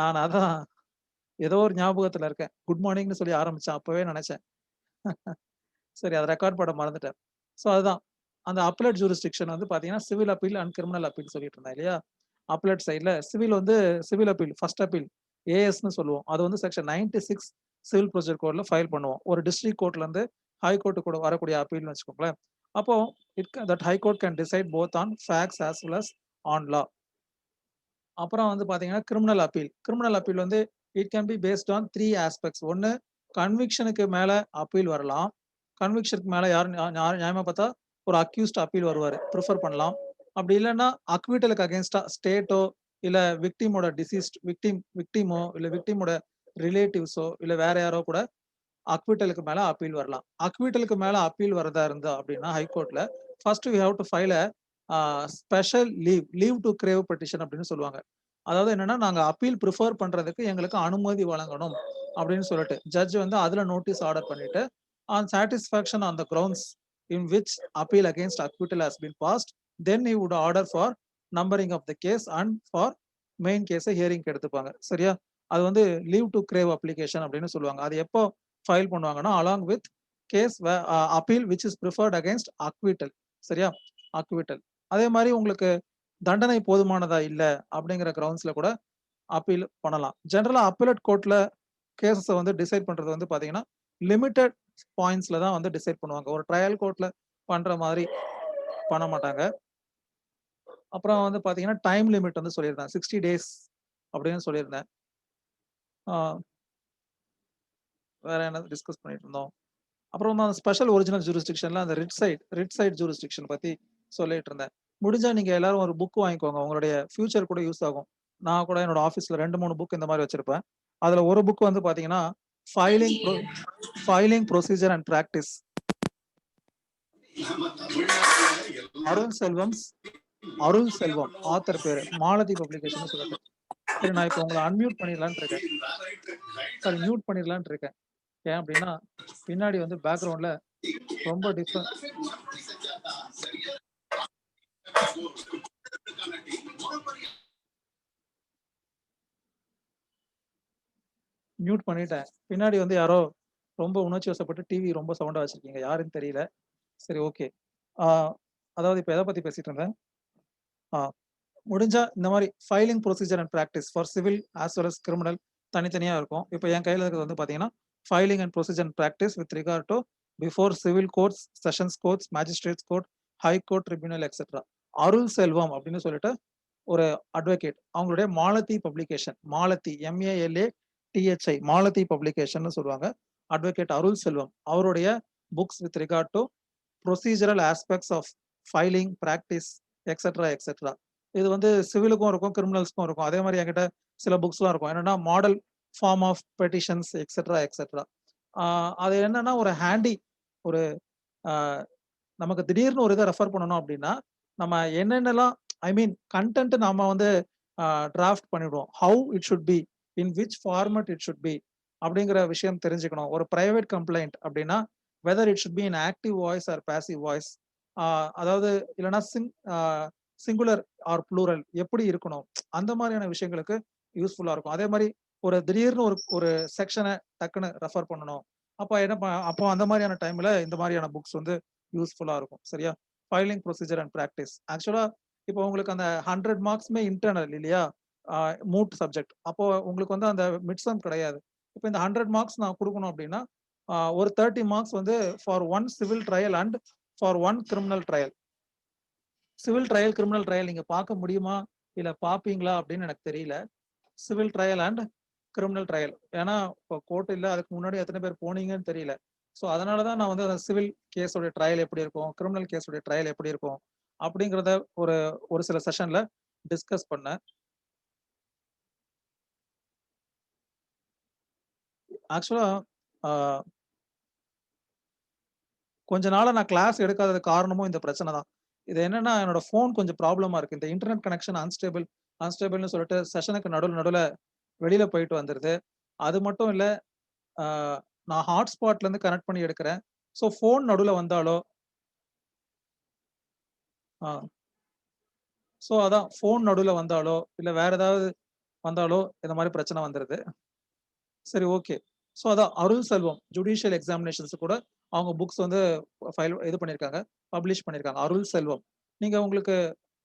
நான் அதான் ஏதோ ஒரு ஞாபகத்துல இருக்கேன். குட் மார்னிங்ன்னு சொல்லி ஆரம்பிச்சேன். அப்பவே நெனச்சேன். சரி அத ரெக்கார்ட் பண்ண மறந்துட்டேன். ஸோ அதுதான். அந்த அப்பலேட் ஜூரிஸ்டிக்ஷன் வந்து பார்த்தீங்கன்னா, civil appeal and criminal appeal சொல்லிட்டு இருந்தேன் இல்லையா? அப்பலேட் சைட்ல சிவில் வந்து சிவில் அப்பீல், ஃபர்ஸ்ட் அப்பீல் ஏஎஸ்ன்னு சொல்லுவோம். அது வந்து செக்ஷன் 96 சிவில் ப்ரொசீஜர் கோட்ல ஃபைல் பண்ணுவோம். ஒரு டிஸ்ட்ரிக்ட் கோர்ட்லருந்து ஹை கோர்ட் கூட வரக்கூடிய அப்பீல்னு வச்சுக்கோங்களேன். அப்போ that high court can decide both on facts as well as on law. அப்புறம் வந்து பார்த்தீங்கன்னா, கிரிமினல் அப்பீல். கிரிமினல் அப்பீல் வந்து it can be based on 3 aspects. ஒண்ணு கன்விக்ஷனுக்கு மேல அப்பீல் வரலாம். கன்விக்ஷனுக்கு மேல யாரும் நியாயமா பார்த்தா ஒரு அக்யூஸ்ட் அப்பீல் வருவாரு. பிரிஃபர் பண்ணலாம். அப்படி இல்லன்னா அக்விட்டலுக்கு அகைன்ஸ்டா ஸ்டேட்டோ, இல்ல விக்டிமோட டிசீஸ்ட் விக்டிமோ, இல்ல விக்டிமோட ரிலேட்டிவ்ஸோ, இல்ல வேற யாரோ கூட அக்விட்டலுக்கு மேல அப்பீல் வரலாம். அக்விட்டலுக்கு மேல அப்பீல் வரதா இருந்தா அப்படின்னா ஹைகோர்ட்ல, first we have to file special leave to grave petition அப்படின்னு சொல்லுவாங்க. அதாவது என்னன்னா, நாங்க அப்பீல் பிரிஃபர் பண்றதுக்கு எங்களுக்கு அனுமதி வழங்கணும் அப்படின்னு சொல்லிட்டு, ஜட்ஜ் வந்து அதுல நோட்டீஸ் ஆர்டர் பண்ணிட்டு, on satisfaction on the grounds in which appeal against acquittal has been passed, then he would order for numbering of the case and for main case ஹியரிங்க்கு எடுத்துப்பாங்க. சரியா? அது வந்து லீவ் டூ கிரேவ் அப்ளிகேஷன் அப்படின்னு சொல்லுவாங்க. அது எப்போ ஃபைல் பண்ணுவாங்கன்னா, along with case appeal which is preferred against acquittal. சரியா? அக்விட்டல். அதே மாரி உங்களுக்கு தண்டனை போதுமானதா இல்ல அப்படிங்கிற கிரவுண்ட்ஸ்ல கூட அப்பீல் பண்ணலாம். ஜெனரலா அப்பீலேட் கோர்ட்ல கேஸஸ வந்து டிசைட் பண்றது வந்து பாத்தீங்கன்னா, லிமிட்டட் பாயிண்ட்ஸ்ல தான் வந்து டிசைட் பண்ணுவாங்க. ஒரு ட்ரையல் கோர்ட்ல பண்ற மாரி பண்ண மாட்டாங்க. அப்புறம் வந்து பாத்தீங்கன்னா, டைம் லிமிட் வந்து சொல்லியிருந்தேன். 60 டேஸ் அப்படின்னு சொல்லியிருந்தேன். ஆ வேற என்ன டிஸ்கஸ் பண்ணிட்டு இருந்தோம். அப்புறம் நான் ஸ்பெஷல் ஒரிஜினல் ஜூரிஸ்டிக்ஷன்ல அந்த ரிட் சைட் ஜூரிஸ்டிக்ஷன் பத்தி சொல்லிட்டு இருந்தேன். முடிஞ்சா நீங்க எல்லாரும் ஒரு புக் வாங்கிக்கோங்க. உங்களுடைய ஃபியூச்சர் கூட யூஸ் ஆகும். நான் கூட என்னோட ஆஃபீஸ்ல 2, 3 புக் இந்த மாரி வச்சிருப்பேன். அதுல ஒரு புக் வந்து பாத்தீங்கன்னா, ஃபைலிங் ப்ரொ filing procedure and practice. Arul Arul Selvam author பேரு. மாலதி பப்ளிகேஷன்னு சொல்லிட்டு. சரி நான் இப்ப உங்கள அன்மியூட் பண்ணிடலான்ட்டு இருக்கேன். சாரி மியூட் பண்ணிடலான்ட்டு இருக்கேன். ஏன் அப்டின்னா, பின்னாடி வந்து பேக்கிரவுண்ட்ல ரொம்ப மியூட் பண்ணிட்டேன். பின்னாடி வந்து யாரோ ரொம்ப உணர்ச்சி வசப்பட்டு டிவி ரொம்ப சவுண்டா வச்சிருக்கீங்க. யாருன்னு தெரியல. சரி ஓகே. ஆ அதாவது இப்ப எத பத்தி பேசிட்டு இருந்தேன்? ஆ முடிஞ்சா இந்த மாரி filing procedure and practice for civil as well as criminal தனித்தனியா இருக்கும். இப்ப என் கையில இருக்கிறது வந்து பார்த்தீங்கன்னா, filing and procedure and practice with regard to before civil courts, sessions courts, magistrates court, high court, tribunal etcetera. Arul Selvam அப்படின்னு சொல்லிட்டு ஒரு அட்வொகேட். அவங்களுடைய மாலதி பப்ளிகேஷன். மாலதி MALATHI மாலதி பப்ளிகேஷன்னு சொல்லுவாங்க. அட்வொகேட் அருள் செல்வம். அவருடைய books with regard to procedural aspects of filing, practice etcetera, etcetera. இது வந்து சிவிலுக்கும் இருக்கும், கிரிமினல்ஸ்க்கும் இருக்கும். அதே மாரி என்கிட்ட சில புக்ஸ்லாம் இருக்கும். என்னன்னா, model form of petitions etcetera, etcetera. ஆ அது என்னன்னா, ஒரு ஹேண்டி ஒரு அ நமக்கு திடீர்னு ஒரு இத ரெஃபர் பண்ணணும் அப்டின்னா, நம்ம என்னென்னலாம் ஐ மீன் கன்டென்ட் நாம வந்து டிராஃப்ட் பண்ணிடுவோம். How it should be, in which format it should be அப்படிங்கிற விஷயம் தெரிஞ்சுக்கணும். ஒரு பிரைவேட் கம்ப்ளைண்ட் அப்படின்னா, whether it should be in active voice or passive voice. அதாவது இல்லன்னா சிங்குலர் ஆர் ப்ளூரல் எப்படி இருக்கணும்? அந்த மாரியான விஷயங்களுக்கு யூஸ்ஃபுல்லா இருக்கும். அதே மாரி ஒரு திடீர்னு ஒரு ஒரு செக்ஷன டக்குனு ரெஃபர் பண்ணணும். அப்போ அந்த மாரியான டைம்ல இந்த மாரியான புக்ஸ் வந்து யூஸ்ஃபுல்லா இருக்கும். சரியா? Filing procedure and practice. ஆக்சுவலா இப்போ உங்களுக்கு அந்த 100 மார்க்ஸுமே இன்டர்னல் இல்லையா? ஆ மூட் சப்ஜெக்ட். அப்போ உங்களுக்கு வந்து அந்த மிட் சம் கிடையாது. இப்ப இந்த 100 மார்க்ஸ் நான் குடுக்கணும் அப்டின்னா, ஒரு 30 மார்க்ஸ் வந்து for one civil trial and for one criminal trial. Civil trial, criminal trial நீங்க பார்க்க முடியுமா? இல்ல பார்ப்பீங்களா? அப்படின்னு எனக்கு தெரியல. Civil trial and criminal trial. ஏன்னா, இப்போ கோர்ட் இல்ல. அதுக்கு முன்னாடி எத்தன பேர் போனீங்கன்னு தெரியல. ஸோ, அதனால தான் நான் வந்து அந்த சிவில் கேஸோட ட்ரையல் எப்படி இருக்கும்? கிரிமினல் கேஸோட ட்ரையல் எப்படி இருக்கும்? அப்படிங்கிறத ஒரு ஒரு சில செஷன்ல டிஸ்கஸ் பண்ணேன். ஆக்சுவலா ஆ கொஞ்ச நாளா நான் கிளாஸ் எடுக்காததுக்கு காரணமும் இந்த பிரச்சனை தான். இது என்னன்னா, என்னோட ஃபோன் கொஞ்சம் ப்ராப்ளமா இருக்கு. இந்த இன்டர்நெட் கனெக்ஷன் அன்ஸ்டேபிள்ன்னு சொல்லிட்டு செஷனுக்கு நடுவுல வெளியில போயிட்டு வந்துருது. அது மட்டும் இல்ல, ஆ நான் ஹாட்ஸ்பாட்லேருந்து கனெக்ட் பண்ணி எடுக்கிறேன். ஸோ ஃபோன் நடுவுல வந்தாலோ ஆ ஸோ அதான் ஃபோன் நடுவுல வந்தாலோ, இல்ல வேற ஏதாவது வந்தாலோ இந்த மாரி பிரச்சனை வந்துருது. சரி ஓகே. ஸோ அதான் அருள் செல்வம் ஜுடிஷியல் எக்ஸாமினேஷன்ஸ் கூட அவங்க புக்ஸ் வந்து ஃபைல் இது பண்ணியிருக்காங்க. பப்ளிஷ் பண்ணியிருக்காங்க. அருள் செல்வம். நீங்க உங்களுக்கு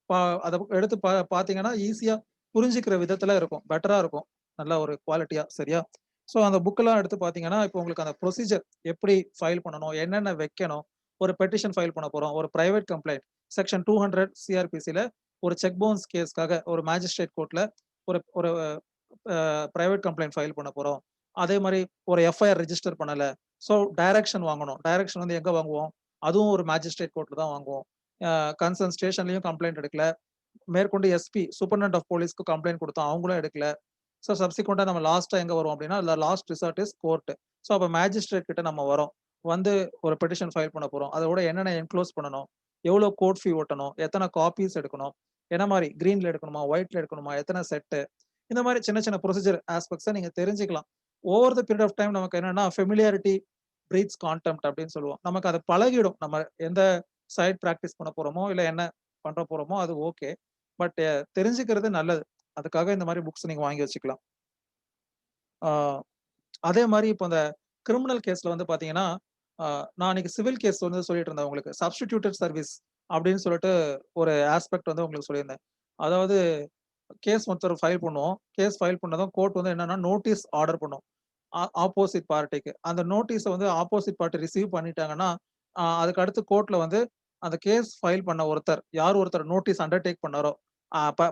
பா அத எடுத்து பார்த்தீங்கன்னா, ஈஸியா புரிஞ்சுக்கிற விதத்துல இருக்கும். பெட்டரா இருக்கும். நல்ல ஒரு குவாலிட்டியா சரியா? ஸோ அந்த புக்கெல்லாம் எடுத்து பார்த்தீங்கன்னா, இப்போ உங்களுக்கு அந்த ப்ரொசீஜர் எப்படி ஃபைல் பண்ணணும்? என்னென்ன வைக்கணும்? ஒரு பெட்டிஷன் ஃபைல் பண்ண போறோம். ஒரு பிரைவேட் கம்ப்ளைண்ட் செக்ஷன் 200 சிஆர்பிசில ஒரு செக் பவுன்ஸ் கேஸ்க்காக ஒரு மேஜிஸ்ட்ரேட் கோர்ட்ல ஒரு ஒரு பிரைவேட் கம்ப்ளைண்ட் ஃபைல் பண்ண போறோம். அதே மாரி ஒரு எஃப்ஐஆர் ரிஜிஸ்டர் பண்ணல. ஸோ டைரக்ஷன் வாங்கணும். டைரக்ஷன் வந்து எங்க வாங்குவோம்? அதுவும் ஒரு மேஜிஸ்ட்ரேட் கோர்ட்ல தான் வாங்குவோம். கன்சர்ன் ஸ்டேஷன்லயும் கம்ப்ளைண்ட் எடுக்கல. மேற்கொண்டு எஸ்பி சூப்பர்டென்ட் ஆஃப் போலீஸ்க்கு கம்ப்ளைண்ட் குடுத்தோம். அவங்களும் எடுக்கல. ஸோ சப்சிக்வென்ட்டா நம்ம லாஸ்ட்டா எங்க வருவோம் அப்டின்னா, last resort is court. So அப்ப மேஜிஸ்ட்ரேட் கிட்ட நம்ம வரோம். வந்து ஒரு பெட்டிஷன் ஃபைல் பண்ண போறோம். அதோட என்னென்ன என்க்ளோஸ் பண்ணணும்? எவ்வளோ கோர்ட் ஃபீ ஒட்டணும்? எத்தன காப்பீஸ் எடுக்கணும்? என்ன மாரி கிரீன்ல எடுக்கணுமா? ஒயிட்ல எடுக்கணுமா? எத்தன செட்டு? இந்த மாரி சின்ன சின்ன ப்ரொசீஜர் ஆஸ்பெக்ட்ஸ நீங்க தெரிஞ்சுக்கலாம். Over the period of time நமக்கு என்னன்னா, ஃபெமிலியாரிட்டி பிரீட்ஸ் கான்டெம்ப்ட் அப்டின்னு சொல்லுவோம். நமக்கு அது பழகிடும். நம்ம எந்த சைட் பிராக்டிஸ் பண்ண போறோமோ, இல்ல என்ன பண்ற போறோமோ அது ஓகே. பட் தெரிஞ்சுக்கிறது நல்லது. அதுக்காக இந்த மாரி புக்ஸ் நீங்க வாங்கி வச்சுக்கலாம். ஆ அதே மாரி இப்போ இந்த கிரிமினல் கேஸ்ல வந்து பார்த்தீங்கன்னா, அ நான் அன்னைக்கு சிவில் கேஸ் வந்து சொல்லிட்டு இருந்தேன் உங்களுக்கு. சப்ஸ்டிடியூட்டட் சர்வீஸ் அப்படின்னு சொல்லிட்டு ஒரு ஆஸ்பெக்ட் வந்து உங்களுக்கு சொல்லியிருந்தேன். அதாவது கேஸ் ஒருத்தர் ஃபைல் பண்ணுவோம். கேஸ் ஃபைல் பண்ணதும் கோர்ட் வந்து என்னன்னா நோட்டீஸ் ஆர்டர் பண்ணும். ஆப்போசிட் பார்ட்டிக்கு. அந்த நோட்டீஸ வந்து ஆப்போசிட் பார்ட்டி ரிசீவ் பண்ணிட்டாங்கன்னா, அதுக்கு அடுத்து கோர்ட்ல வந்து அந்த கேஸ் ஃபைல் பண்ண ஒருத்தர், யார் ஒருத்தர் நோட்டீஸ் அண்டர்டேக் பண்ணாரோ,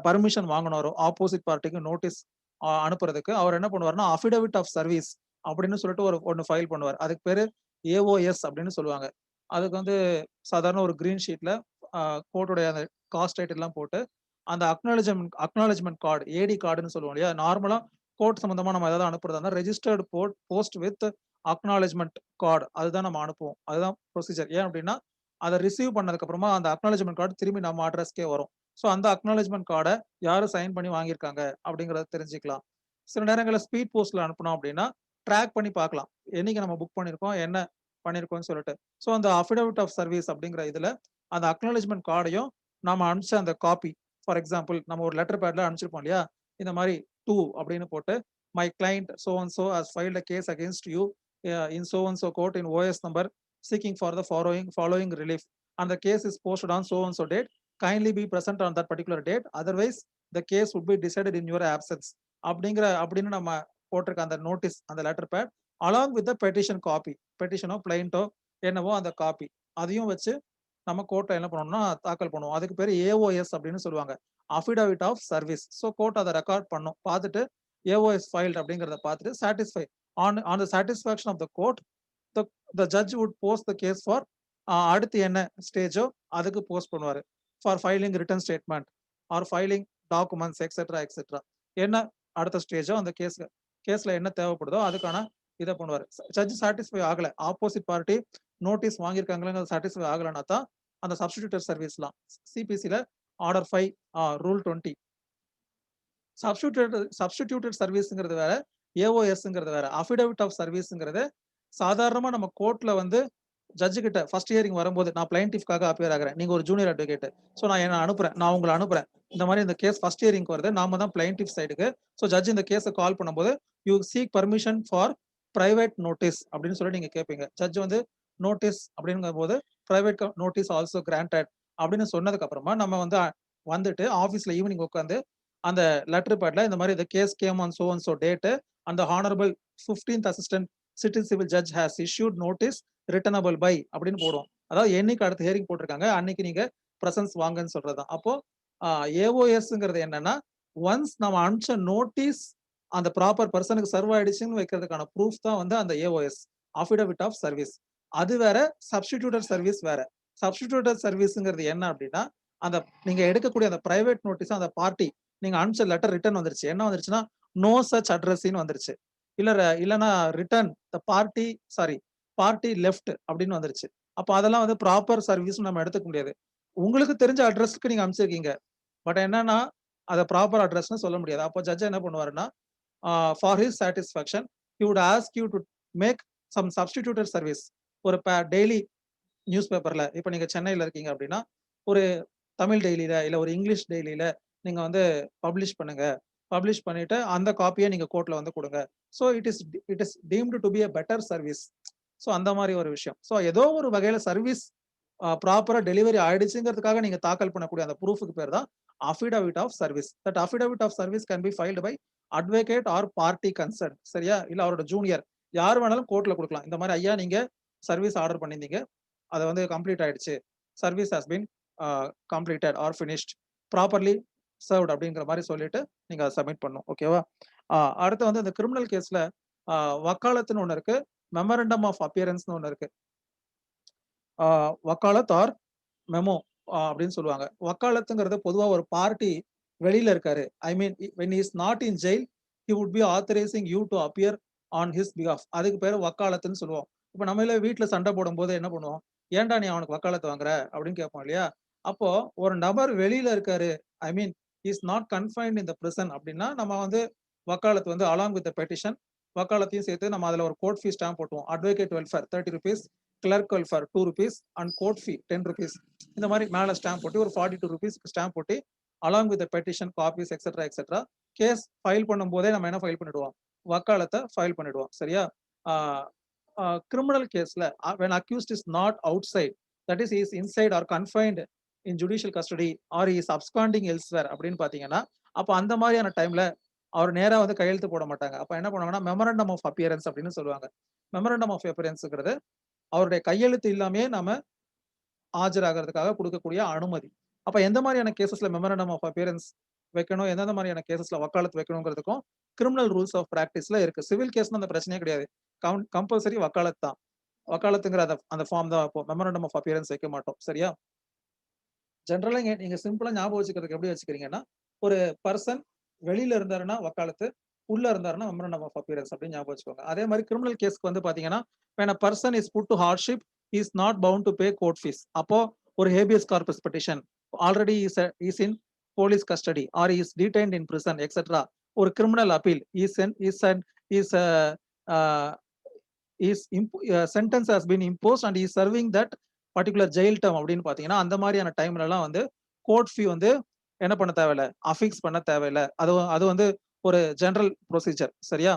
பர்மிஷன் வாங்குனாரோ, ஆப்போசிட் பார்ட்டிக்கு நோட்டீஸ் அனுப்புறதுக்கு அவர் என்ன பண்ணுவாருன்னா, அஃபிடவிட் ஆஃப் சர்வீஸ் அப்படின்னு சொல்லிட்டு ஒண்ணு ஃபைல் பண்ணுவார். அதுக்கு பேரு ஏஓஎஸ் அப்படின்னு சொல்லுவாங்க. அதுக்கு வந்து சாதாரண ஒரு கிரீன் ஷீட்ல அ கோர்ட்டுடைய அந்த காஸ்ட் டைட்டில்லாம் போட்டு, அந்த அக்னாலெட்ஜ்மென்ட் கார்டு, ஏடி கார்டுன்னு சொல்லுவோம் இல்லையா? நார்மலா கோர்ட் சம்பந்தமா நம்ம ஏதாவது அனுப்புறதா இருந்தா, registered post with acknowledgement card அதுதான் நம்ம அனுப்புவோம். அதுதான் ப்ரொசீஜர். ஏன் அப்டின்னா, அத ரிசீவ் பண்ணதுக்கு அப்புறமா அந்த அக்னாலெட்ஜ்மென்ட் கார்டு திரும்பி நம்ம அட்ரஸ்க்கே வரும். ஸோ அந்த அக்னாலெட்ஜ்மென்ட் கார்ட யாரு சைன் பண்ணி வாங்கியிருக்காங்க அப்டிங்கிறத தெரிஞ்சுக்கலாம். சில நேரங்கள்ல ஸ்பீட் போஸ்ட்ல அனுப்புனோம் அப்டின்னா, ட்ராக் பண்ணி பார்க்கலாம். என்னைக்கு நம்ம புக் பண்ணியிருக்கோம், என்ன பண்ணியிருக்கோம்னு சொல்லிட்டு. ஸோ அந்த அஃபிடவிட் ஆஃப் சர்வீஸ் அப்டிங்கிற இதுல அந்த அக்னாலெட்ஜ்மென்ட் கார்டையும் நாம அனுப்பிச்ச அந்த காப்பி ஃபார் எக்ஸாம்பிள் நம்ம ஒரு லெட்டர் பேட்ல அனுப்பிச்சிருப்போம் இல்லையா? இந்த மாரி டூ அப்படின்னு போட்டு my client so and so has filed a case against you in so and so court in OS number seeking for the following relief. அந்த case is posted on so and so date. Kindly be present on that particular date. Otherwise the case would be decided in your absence. அப்படின்னு நம்ம போட்டிருக்க அந்த notice அந்த letter pad along with the petition copy. பெட்டிஷனோ பிளைண்டோ என்னவோ அந்த copy. அதையும் வச்சு நம்ம கோர்ட்ல என்ன பண்ணணும்னா தாக்கல் பண்ணுவோம். அதுக்கு பேரு ஏஓஎஸ் அப்படின்னு சொல்லுவாங்க. Affidavit of service. So court அத ரெக்கார்ட் பண்ணும். பார்த்துட்டு ஏஓஎஸ் ஃபைல்ட் அப்படிங்கிறத பார்த்துட்டு satisfy on the satisfaction of the court the the judge would post the case for அடுத்து என்ன ஸ்டேஜோ அதுக்கு போஸ்ட் பண்ணுவாரு. For filing written statement or filing documents etcetera etcetera. என்ன அடுத்த ஸ்டேஜோ அந்த கேஸ்ல என்ன தேவைப்படுதோ அதுக்கான இத பண்ணுவாரு. ஜட்ஜ் சாட்டிஸ்ஃபை ஆகல. ஆப்போசிட் பார்ட்டி நோட்டீஸ் வாங்கியிருக்காங்களாங்கிறது சாட்டிஸ்ஃபை ஆகலனா தான் அந்த சப்ஸ்டிடியூட்டட் சர்வீஸ்லாம் சிபிசில ஆர்டர் 5 ரூல் 20 சப்ஸ்டிடியூட்டட் சர்வீஸ்ங்கிறது வேற, ஏஓஎஸ்ங்கிறது வேற. அஃபிடவிட் ஆஃப் சர்வீஸ்ங்கிறது சாதாரணமா நம்ம கோர்ட்ல வந்து ஜட்ஜ் கிட்ட ஃபர்ஸ்ட் ஹியரிங் வரும்போது நான் பிளைன்டிஃப்காக அப்பியர் ஆகுறேன். நீங்க ஒரு ஜூனியர் அட்வொகேட். ஸோ நான் என்ன அனுப்புறேன். நான் உங்கள அனுப்புறேன். இந்த மாரி இந்த கேஸ் ஃபர்ஸ்ட் ஹியரிங்க்கு வருது. நாம தான் பிளைன்டிஃப் சைடுக்கு. ஸோ ஜட்ஜ் இந்த கேஸ கால் பண்ணும்போது, you seek permission for private notice அப்படின்னு சொல்லி நீங்க கேட்பீங்க. ஜட்ஜ் வந்து நோட்டீஸ் அப்படிங்கும்போது பிரைவேட் நோட்டீஸ் ஆல்சோ கிராண்டட் அப்படின்னு சொன்னதுக்கு அப்புறமா நம்ம வந்து வந்துட்டு ஆஃபீஸ்ல ஈவினிங் உட்கார்ந்து அந்த லெட்டர் பேட்ல இந்த மாரி case came on so and so date அந்த honourable 15th assistant city civil judge has issued notice returnable by அப்படின்னு போடுவோம். அதாவது என்னைக்கு அடுத்த ஹியரிங் போட்டிருக்காங்க, அன்னைக்கு நீங்க பிரசன்ஸ் வாங்கன்னு சொல்றதுதான். அப்போ ஏஓஎஸ்ங்கிறது என்னன்னா, ஒன்ஸ் நம்ம அனுப்பிச்ச நோட்டீஸ் அந்த ப்ராப்பர் பெர்சனுக்கு சர்வ் ஆயிடுச்சுன்னு வைக்கிறதுக்கான ப்ரூஃப் தான் வந்து அந்த ஏஓஎஸ் அஃபிடவிட் ஆஃப் சர்வீஸ். அது வேற, சப்ஸ்டிடியூட்டட் சர்வீஸ் வேற. சப்ஸ்டிடியூட்டட் சர்வீஸ்ங்கிறது என்ன அப்படின்னா, அந்த நீங்க எடுக்கக்கூடிய அந்த பிரைவேட் நோட்டீஸ் அந்த பார்ட்டி நீங்க அனுப்பிச்ச லெட்டர் ரிட்டர்ன் வந்துருச்சு. என்ன வந்துருச்சுன்னா, நோ சச் அட்ரஸ்ன்னு வந்துருச்சு. இல்லன்னா return the party sorry party left அப்படின்னு வந்துருச்சு. அப்ப அதெல்லாம் வந்து ப்ராப்பர் சர்வீஸ்ன்னு நம்ம எடுத்துக்க முடியாது. உங்களுக்கு தெரிஞ்ச அட்ரஸ்க்கு நீங்க அனுப்பிச்சிருக்கீங்க. பட் என்னன்னா, அத ப்ராப்பர் அட்ரஸ்ன்னு சொல்ல முடியாது. அப்போ ஜட்ஜ் என்ன பண்ணுவாருன்னா, for his satisfaction he would ask you to make some substituted service. ஒரு டெய்லி நியூஸ் பேப்பர்ல இப்ப நீங்க சென்னையில இருக்கீங்க அப்படின்னா, ஒரு தமிழ் டெய்லில இல்ல ஒரு இங்கிலீஷ் டெய்லில நீங்க வந்து பப்ளிஷ் பண்ணுங்க. பப்ளிஷ் பண்ணிட்டு அந்த காப்பியை நீங்க கோர்ட்ல வந்து கொடுங்க. So it is deemed to be a better service. So அந்த மாதிரி ஒரு விஷயம். ஸோ ஏதோ ஒரு வகையில சர்வீஸ் ப்ராப்பரா டெலிவரி ஆயிடுச்சுங்கிறதுக்காக நீங்க தாக்கல் பண்ணக்கூடிய அந்த ப்ரூஃபுக்கு பேர் தான் affidavit of service. That affidavit of service can be filed by advocate or party concern. சரியா? இல்ல அவரோட ஜூனியர் யார் வேணாலும் கோர்ட்ல கொடுக்கலாம். இந்த மாதிரி ஐயா நீங்க சர்வீஸ் ஆர்டர் பண்ணியிருந்தீங்க, அது வந்து கம்ப்ளீட் ஆயிடுச்சு, service has been completed or finished, properly served அப்படிங்கிற மாதிரி சொல்லிட்டு நீங்க அதை சப்மிட் பண்ணணும். ஓகேவா? அடுத்து வந்து இந்த கிரிமினல் கேஸ்ல வக்காலத்துன்னு ஒன்று இருக்கு, மெமரண்டம் ஆஃப் அப்பியரன்ஸ்னு ஒன்று இருக்கு. வக்காலத் ஆர் மெமோ அப்படின்னு சொல்லுவாங்க. வக்காலத்துங்கிறது பொதுவா ஒரு பார்ட்டி வெளியில இருக்காரு, I mean when is not in jail he would be authorising you to appear on his பிகாஃப். அதுக்கு பேரு வக்காலத்துன்னு சொல்லுவோம். இப்ப நம்ம வீட்டுல சண்டை போடும் போது என்ன பண்ணுவோம், ஏன்டா நீ அவனுக்கு வக்காலத்து வாங்குற அப்படின்னு கேட்போம் இல்லையா? அப்போ ஒரு நபர் வெளியில இருக்காரு, I mean is not confined in the prison அப்படின்னா நம்ம வந்து வக்காலத்து வந்து அலாங் வித் பெட்டிஷன் வக்காலத்தையும் சேர்த்து நம்ம அதுல ஒரு கோர்ட் ஃபீ ஸ்டாம்ப் போட்டுவோம். Advocate welfare 30 rupees, clerk welfare 2 rupees and court fee 10 rupees. இந்த மாதிரி மேல ஸ்டாம்ப் போட்டு ஒரு 42 rupees ஸ்டாம்ப் போட்டு along with petition copies etcetera etcetera case file பண்ணும் போதே நம்ம என்ன ஃபைல் பண்ணிடுவோம், வக்காலத்தை ஃபைல் பண்ணிடுவோம். சரியா? கிரிமினல் கேஸ்ல when accused is not outside, that is he is inside or confined in judicial custody or he is absconding elsewhere அப்படின்னு பாத்தீங்கன்னா, அப்ப அந்த மாதிரியான டைம்ல அவர் நேரா வந்து கையெழுத்து போட மாட்டாங்க. அப்ப என்ன பண்ணுவாங்கன்னா மெமரண்டம் ஆஃப் அப்பியரன்ஸ் அப்படின்னு சொல்லுவாங்க. மெமரண்டம் ஆஃப் அப்பியரன்ஸ்ங்கிறது அவருடைய கையெழுத்து இல்லாமே நாம ஆஜராகிறதுக்காக கொடுக்கக்கூடிய அனுமதி. அப்ப எந்த மாதிரியான கேசஸ்ல மெமரண்டம் ஆஃப் அப்பியரன்ஸ் வைக்கணும், எந்தெந்த மாதிரியான கேசஸ்ல வக்காலத்து வைக்கணுங்கிறதுக்கும் கிரிமினல் ரூல்ஸ் ஆஃப் பிராக்டிஸ்ல இருக்கு. சிவில் கேஸ்ல அந்த பிரச்சனையே கிடையாது. கம்பல்சரி வக்காலத் தான். வக்காலத்துங்கிற அந்த ஃபார்ம் தான் வைப்போம். மெமரண்டம் ஆஃப் அப்பியரன்ஸ் வைக்க மாட்டோம். சரியா? ஜென்ரலா நீங்க சிம்பிளா ஞாபகம் வச்சுக்கிறதுக்கு எப்படி வச்சுக்கிறீங்கன்னா, ஒரு பர்சன் வெளியில இருந்தாருன்னா வக்காலத்து, உள்ள இருந்தாருன்னா மெமரண்டம் ஆஃப் அப்பியரன்ஸ் அப்படின்னு ஞாபகம் வச்சுக்கோங்க. அதே மாதிரி கிரிமினல் கேஸ்க்கு வந்து பாத்தீங்கன்னா, when a person is put to hardship, he is not bound to pay court fees. அப்போ ஒரு habeas corpus petition already is in police custody or he is detained in prison etc. ஒரு criminal appeal sentence has been imposed and he is serving that particular jail term அப்படின்னு பாத்தீங்கன்னா, அந்த மாதிரியான டைம்ல எல்லாம் வந்து கோர்ட் ஃபீ வந்து என்ன பண்ண தேவையில்ல, அஃபிக்ஸ் பண்ண தேவையில்ல. அது வந்து ஒரு ஜெனரல் ப்ரொசீஜர். சரியா?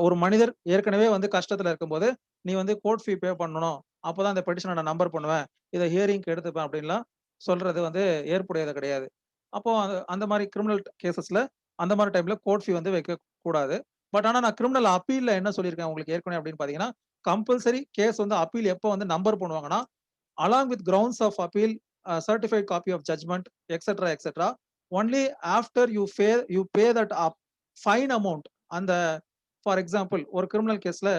ஒரு மனிதர் ஏற்கனவே வந்து கஷ்டத்துல இருக்கும்போது நீ வந்து கோர்ட் ஃபீ பே பண்ணணும், அப்பதான் இந்த பெட்டிஷனை நான் நம்பர் பண்ணுவேன், இதை ஹியரிங்க்கு எடுத்துப்பேன் அப்படின்லாம் சொல்றது வந்து ஏற்புடையது கிடையாது. அப்போ அந்த மாதிரி கிரிமினல் கேசஸ்ல அந்த மாதிரி டைம்ல கோர்ட் ஃபீ வந்து வைக்க கூடாது. பட் ஆனா நான் கிரிமினல் அப்பீல்ல என்ன சொல்லியிருக்கேன் உங்களுக்கு ஏற்கனவே அப்படின்னு பாத்தீங்கன்னா, கம்பல்சரி கேஸ் வந்து அப்பீல் எப்போ வந்து நம்பர் பண்ணுவாங்கன்னா, along with grounds of appeal, certified copy of judgment, etc., etc. Only after you pay that fine amount. அந்த ஃபார் எக்ஸாம்பிள் ஒரு கிரிமினல் கேஸ்ல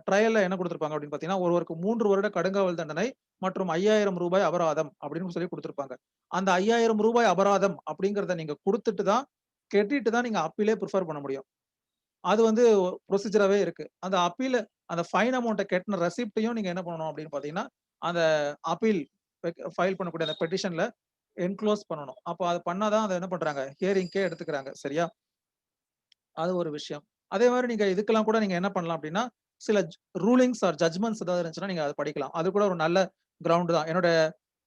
ட்ரையல்ல என்ன கொடுத்திருப்பாங்க அப்படின்னு பாத்தீங்கன்னா, ஒருவருக்கு 3 வருட கடுங்காவல் தண்டனை மற்றும் 5000 ரூபாய் அபராதம் அப்படின்னு சொல்லி கொடுத்திருப்பாங்க. அந்த 5000 ரூபாய் அபராதம் அப்படிங்கறத நீங்க கொடுத்துட்டு தான், கட்டிட்டு தான் நீங்க அப்பீலே ப்ரிஃபர் பண்ண முடியும். அது வந்து ப்ரொசீஜராவே இருக்கு. அந்த அப்பீல அந்த ஃபைன் அமௌண்ட்ட கட்டின ரெசிப்ட்டையும் நீங்க என்ன பண்ணணும் அப்படின்னு பாத்தீங்கன்னா, அந்த அப்பீல் ஃபைல் பண்ணக்கூடிய அந்த பெட்டிஷன்ல என்க்ளோஸ் பண்ணணும். அப்போ அது பண்ணாதான் அதை என்ன பண்றாங்க, ஹியரிங்க்கே எடுத்துக்கிறாங்க. சரியா? அது ஒரு விஷயம். அதே மாதிரி நீங்க இதுக்கெல்லாம் கூட நீங்க என்ன பண்ணலாம் அப்படின்னா, சில ரூலிங்ஸ் ஆர் ஜட்ஜ்மெண்ட்ஸ் ஏதாவது இருந்துச்சுன்னா நீங்க அதை படிக்கலாம். அது கூட ஒரு நல்ல கிரவுண்ட் தான். என்னோட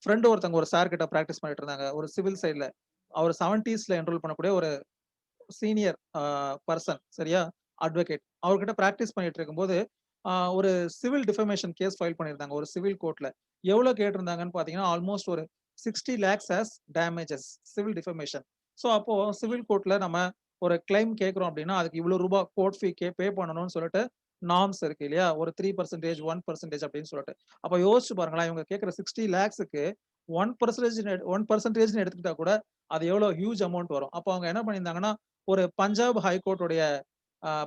ஃப்ரெண்ட் ஒருத்தவங்க ஒரு சார் கிட்ட பிராக்டிஸ் பண்ணிட்டு இருந்தாங்க. ஒரு சிவில் சைட்ல. அவர் 70ஸ்ல என்ரோல் பண்ணக்கூடிய ஒரு சீனியர் பர்சன். சரியா? அட்வொகேட். அவர்கிட்ட பிராக்டிஸ் பண்ணிட்டு இருக்கும்போது ஒரு சிவில் டிஃபமேஷன் கேஸ் ஃபைல் பண்ணியிருந்தாங்க ஒரு சிவில் கோர்ட்ல. எவ்வளவு கேட்டிருந்தாங்கன்னு பாத்தீங்கன்னா, ஆல்மோஸ்ட் ஒரு 60 lakhs as damages civil defamation. So அப்போ சிவில் கோர்ட்ல நம்ம ஒரு கிளைம் கேட்கிறோம் அப்படின்னா, அதுக்கு இவ்வளவு ரூபாய் கோர்ட் ஃபீ பே பண்ணணும்னு சொல்லிட்டு நார்ம்ஸ் இருக்கு இல்லையா? ஒரு 3% 1% அப்படின்னு சொல்லிட்டு. அப்ப யோசிச்சு பாருங்களேன், இவங்க கேட்கிற 60 lakhsக்கு 1% எடுத்துக்கிட்டா கூட அது எவ்வளவு ஹியூஜ் அமௌண்ட் வரும். அப்போ அவங்க என்ன பண்ணியிருந்தாங்கன்னா, ஒரு பஞ்சாப் ஹைகோர்ட்டுடைய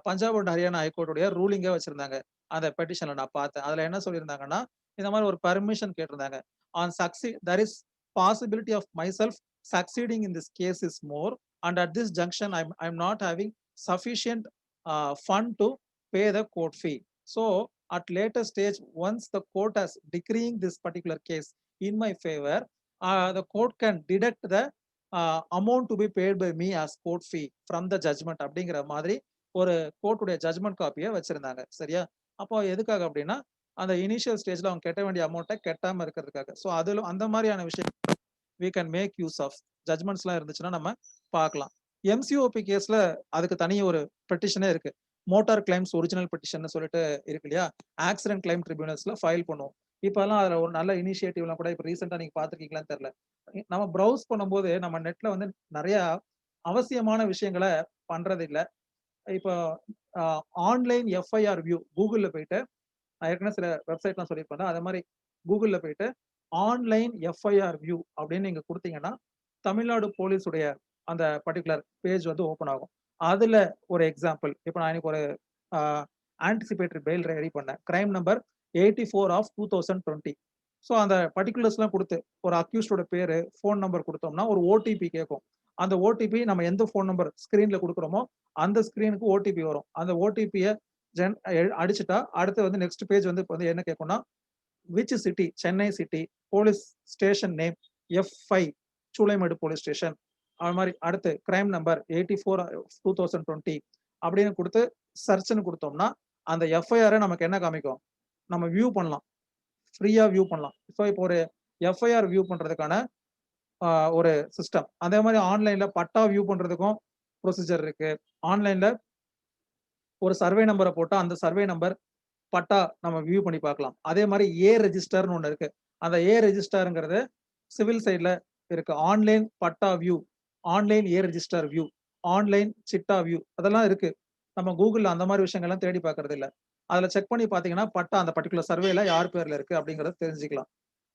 பஞ்சாப் அண்ட் ஹரியானா ஹைகோர்ட்டுடைய ரூலிங்கே வச்சிருந்தாங்க. அந்த பெட்டிஷன்ல நான் பார்த்தேன். அதுல என்ன சொல்லியிருந்தாங்கன்னா, இந்த மாதிரி ஒரு பெர்மிஷன் கேட்டிருந்தாங்க. there is possibility of myself succeeding in this case is more, and at this junction I'm not having sufficient fund to pay the court fee. So at later stage, once the court has decreeing this particular case in my favor, the court can deduct the amount to be paid by me as court fee from the judgment அப்படிங்கிற மாதிரி ஒரு கோர்ட்டுடைய judgement காப்பியை வச்சிருந்தாங்க. சரியா? அப்போ எதுக்காக அப்படின்னா, அந்த இனிஷியல் ஸ்டேஜ்ல அவங்க கட்ட வேண்டிய அமௌண்ட்டை கட்டாம இருக்கிறதுக்காக. ஸோ அதுல அந்த மாதிரியான விஷயம் we can make use of ஜட்ஜ்மெண்ட்ஸ்லாம் இருந்துச்சுன்னா நம்ம பார்க்கலாம். எம்சிஓபி கேஸ்ல அதுக்கு தனி ஒரு பெட்டிஷனே இருக்கு. மோட்டார் கிளைம்ஸ் ஒரிஜினல் பெட்டிஷன் சொல்லிட்டு இருக்கு இல்லையா? ஆக்சிடென்ட் கிளைம் ட்ரிபியூனல்ஸ்ல ஃபைல் பண்ணுவோம். இப்பலாம் அதுல ஒரு நல்ல இனிஷியேட்டிவ்லாம் கூட இப்ப ரீசென்ட்டா நீங்க பார்த்திருக்கீங்களான்னு தெரியல. நம்ம ப்ரௌஸ் பண்ணும்போது நம்ம நெட்ல வந்து நெறைய அவசியமான விஷயங்கள பண்றது இல்ல. இப்போ அ ஆன்லைன் எஃப்ஐஆர் வியூ கூகுள்ல போயிட்டு நான் ஏற்கனவே சில வெப்சைட்லாம் சொல்லியிருப்பேன்ல, அதே மாரி கூகுள்ல போயிட்டு ஆன்லைன் எஃப்ஐஆர் வியூ அப்படின்னு நீங்க குடுத்தீங்கன்னா, தமிழ்நாடு போலீஸுடைய அந்த பர்ட்டிகுலர் பேஜ் வந்து ஓப்பன் ஆகும். அதுல ஒரு எக்ஸாம்பிள், இப்ப நான் இன்னைக்கு ஒரு அ ஆன்டிசிபேட்டரி பெயில் ரெடி பண்ணேன். Crime number 84 of 2020. ஸோ அந்த பர்ட்டிகுலர்ஸ்லாம் குடுத்து, ஒரு அக்யூஸ்டோட பேரு, ஃபோன் நம்பர் குடுத்தோம்னா, ஒரு ஓடிபி கேட்கும். அந்த ஓடிபி நம்ம எந்த ஃபோன் நம்பர் ஸ்க்ரீன்ல குடுக்குறோமோ, அந்த ஸ்க்ரீனுக்கு ஓடிபி வரும். அந்த ஓடிபிய அடிச்சுட்டா, அடுத்து வந்து நெக்ஸ்ட் பேஜ் வந்து இப்ப வந்து என்ன கேட்கும்னா, which city? Chennai city. Police station name F5 Choolaimedu police station. அது மாரி அடுத்து கிரைம் நம்பர் 84 2020 அப்படின்னு குடுத்து சர்ச்ன்னு குடுத்தோம்னா, அந்த எஃப்ஐஆர நமக்கு என்ன காமிக்கும்? நம்ம வியூ பண்ணலாம். ஃப்ரீயா வியூ பண்ணலாம். ஸோ இப்போ ஒரு எஃப்ஐஆர் வியூ பண்றதுக்கான அ ஒரு சிஸ்டம். அதே மாரி ஆன்லைன்ல பட்டா வியூ பண்றதுக்கும் ப்ரொசீஜர் இருக்கு. ஆன்லைன்ல ஒரு சர்வே நம்பர போட்டா, அந்த சர்வே நம்பர் பட்டா நம்ம வியூ பண்ணி பார்க்கலாம். அதே மாரி ரெஜிஸ்டர்ன்னு ஒண்ணு இருக்கு. அந்த ரெஜிஸ்டர்ங்கிறது சிவில் சைட்ல இருக்கு. Online patta view, online register view, online chitta view அதெல்லாம் இருக்கு. நம்ம கூகுள்ல அந்த மாரி விஷயங்கள்லாம் தேடி பார்க்கறது இல்ல. அதுல செக் பண்ணி பார்த்தீங்கன்னா, பட்டா அந்த பர்ட்டிகுலர் சர்வேல யார் பேர்ல இருக்கு அப்படிங்கிறத தெரிஞ்சுக்கலாம்.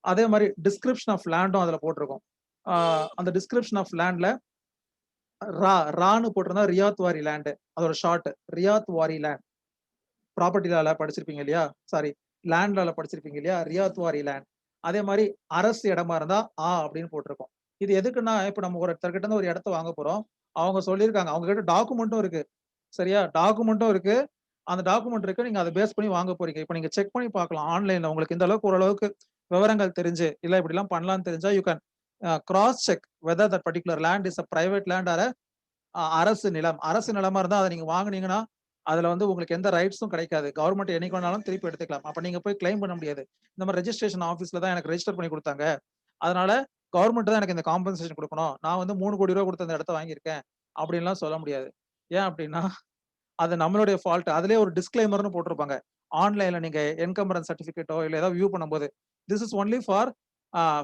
அதே மாரி டிஸ்கிரிப்ஷன் ஆஃப் லேண்டும் அதுல போட்டிருக்கும். ஆ அந்த டிஸ்கிரிப்ஷன் ஆஃப் லேண்ட்ல ரான்னு போட்டிருந்தா ரியாத் வாரி லேண்ட். அதோட ஷார்ட் ரியாத் வாரி லேண்ட். ப்ராப்பர்ட்டி லால படிச்சிருப்பீங்க இல்லையா? சாரி லேண்ட் லால படிச்சிருப்பீங்க இல்லையா? ரியாத் வாரி லேண்ட். அதே மாரி அரசு இடமா இருந்தா அப்படின்னு போட்டிருக்கும். இது எதுக்குன்னா, இப்ப நம்ம ஒருத்தர்கிட்ட இருந்து ஒரு இடத்த வாங்க போறோம். அவங்க சொல்லியிருக்காங்க. அவங்க கிட்ட டாக்குமெண்ட்டும் இருக்கு. சரியா? டாக்குமெண்ட்டும் இருக்கு. அந்த டாக்குமெண்ட் இருக்கு. நீங்க அத பேஸ் பண்ணி வாங்க போறீங்க. இப்ப நீங்க செக் பண்ணி பார்க்கலாம். ஆன்லைன்ல உங்களுக்கு இந்த அளவுக்கு ஓரளவுக்கு விவரங்கள் தெரிஞ்சு, இல்ல இப்படிலாம் பண்ணலாம்னு தெரிஞ்சா, you can cross check whether that particular land is private land or அரசு நிலம். அரசு நிலமா இருந்தா அத நீங்க வாங்குனீங்கன்னா, அதுல வந்து உங்களுக்கு எந்த ரைட்ஸும் கிடைக்காது. கவர்ன்மெண்ட் என்னைக்கு வேணாலும் திருப்பி எடுத்துக்கலாம். அப்ப நீங்க போய் கிளைம் பண்ண முடியாது. இந்த மாரி ரெஜிஸ்ட்ரேஷன் ஆஃபீஸ்ல தான் எனக்கு ரெஜிஸ்டர் பண்ணி குடுத்தாங்க. அதனால கவர்ன்மெண்ட் தான் எனக்கு இந்த காம்பன்சேஷன் குடுக்கணும். நான் வந்து ரூ. 3,00,00,000 குடுத்து அந்த இடத்த வாங்கியிருக்கேன். அப்படின்லாம் சொல்ல முடியாது. ஏன் அப்படின்னா, அது நம்மளுடைய ஃபால்ட். அதிலேயே ஒரு டிஸ்க்ளைமர்ன்னு போட்டிருப்பாங்க. ஆன்லைன்ல நீங்க என்கம்பரன்ஸ் சர்டிபிகேட்டோ இல்ல ஏதாவது வியூ பண்ணும்போது, this is only for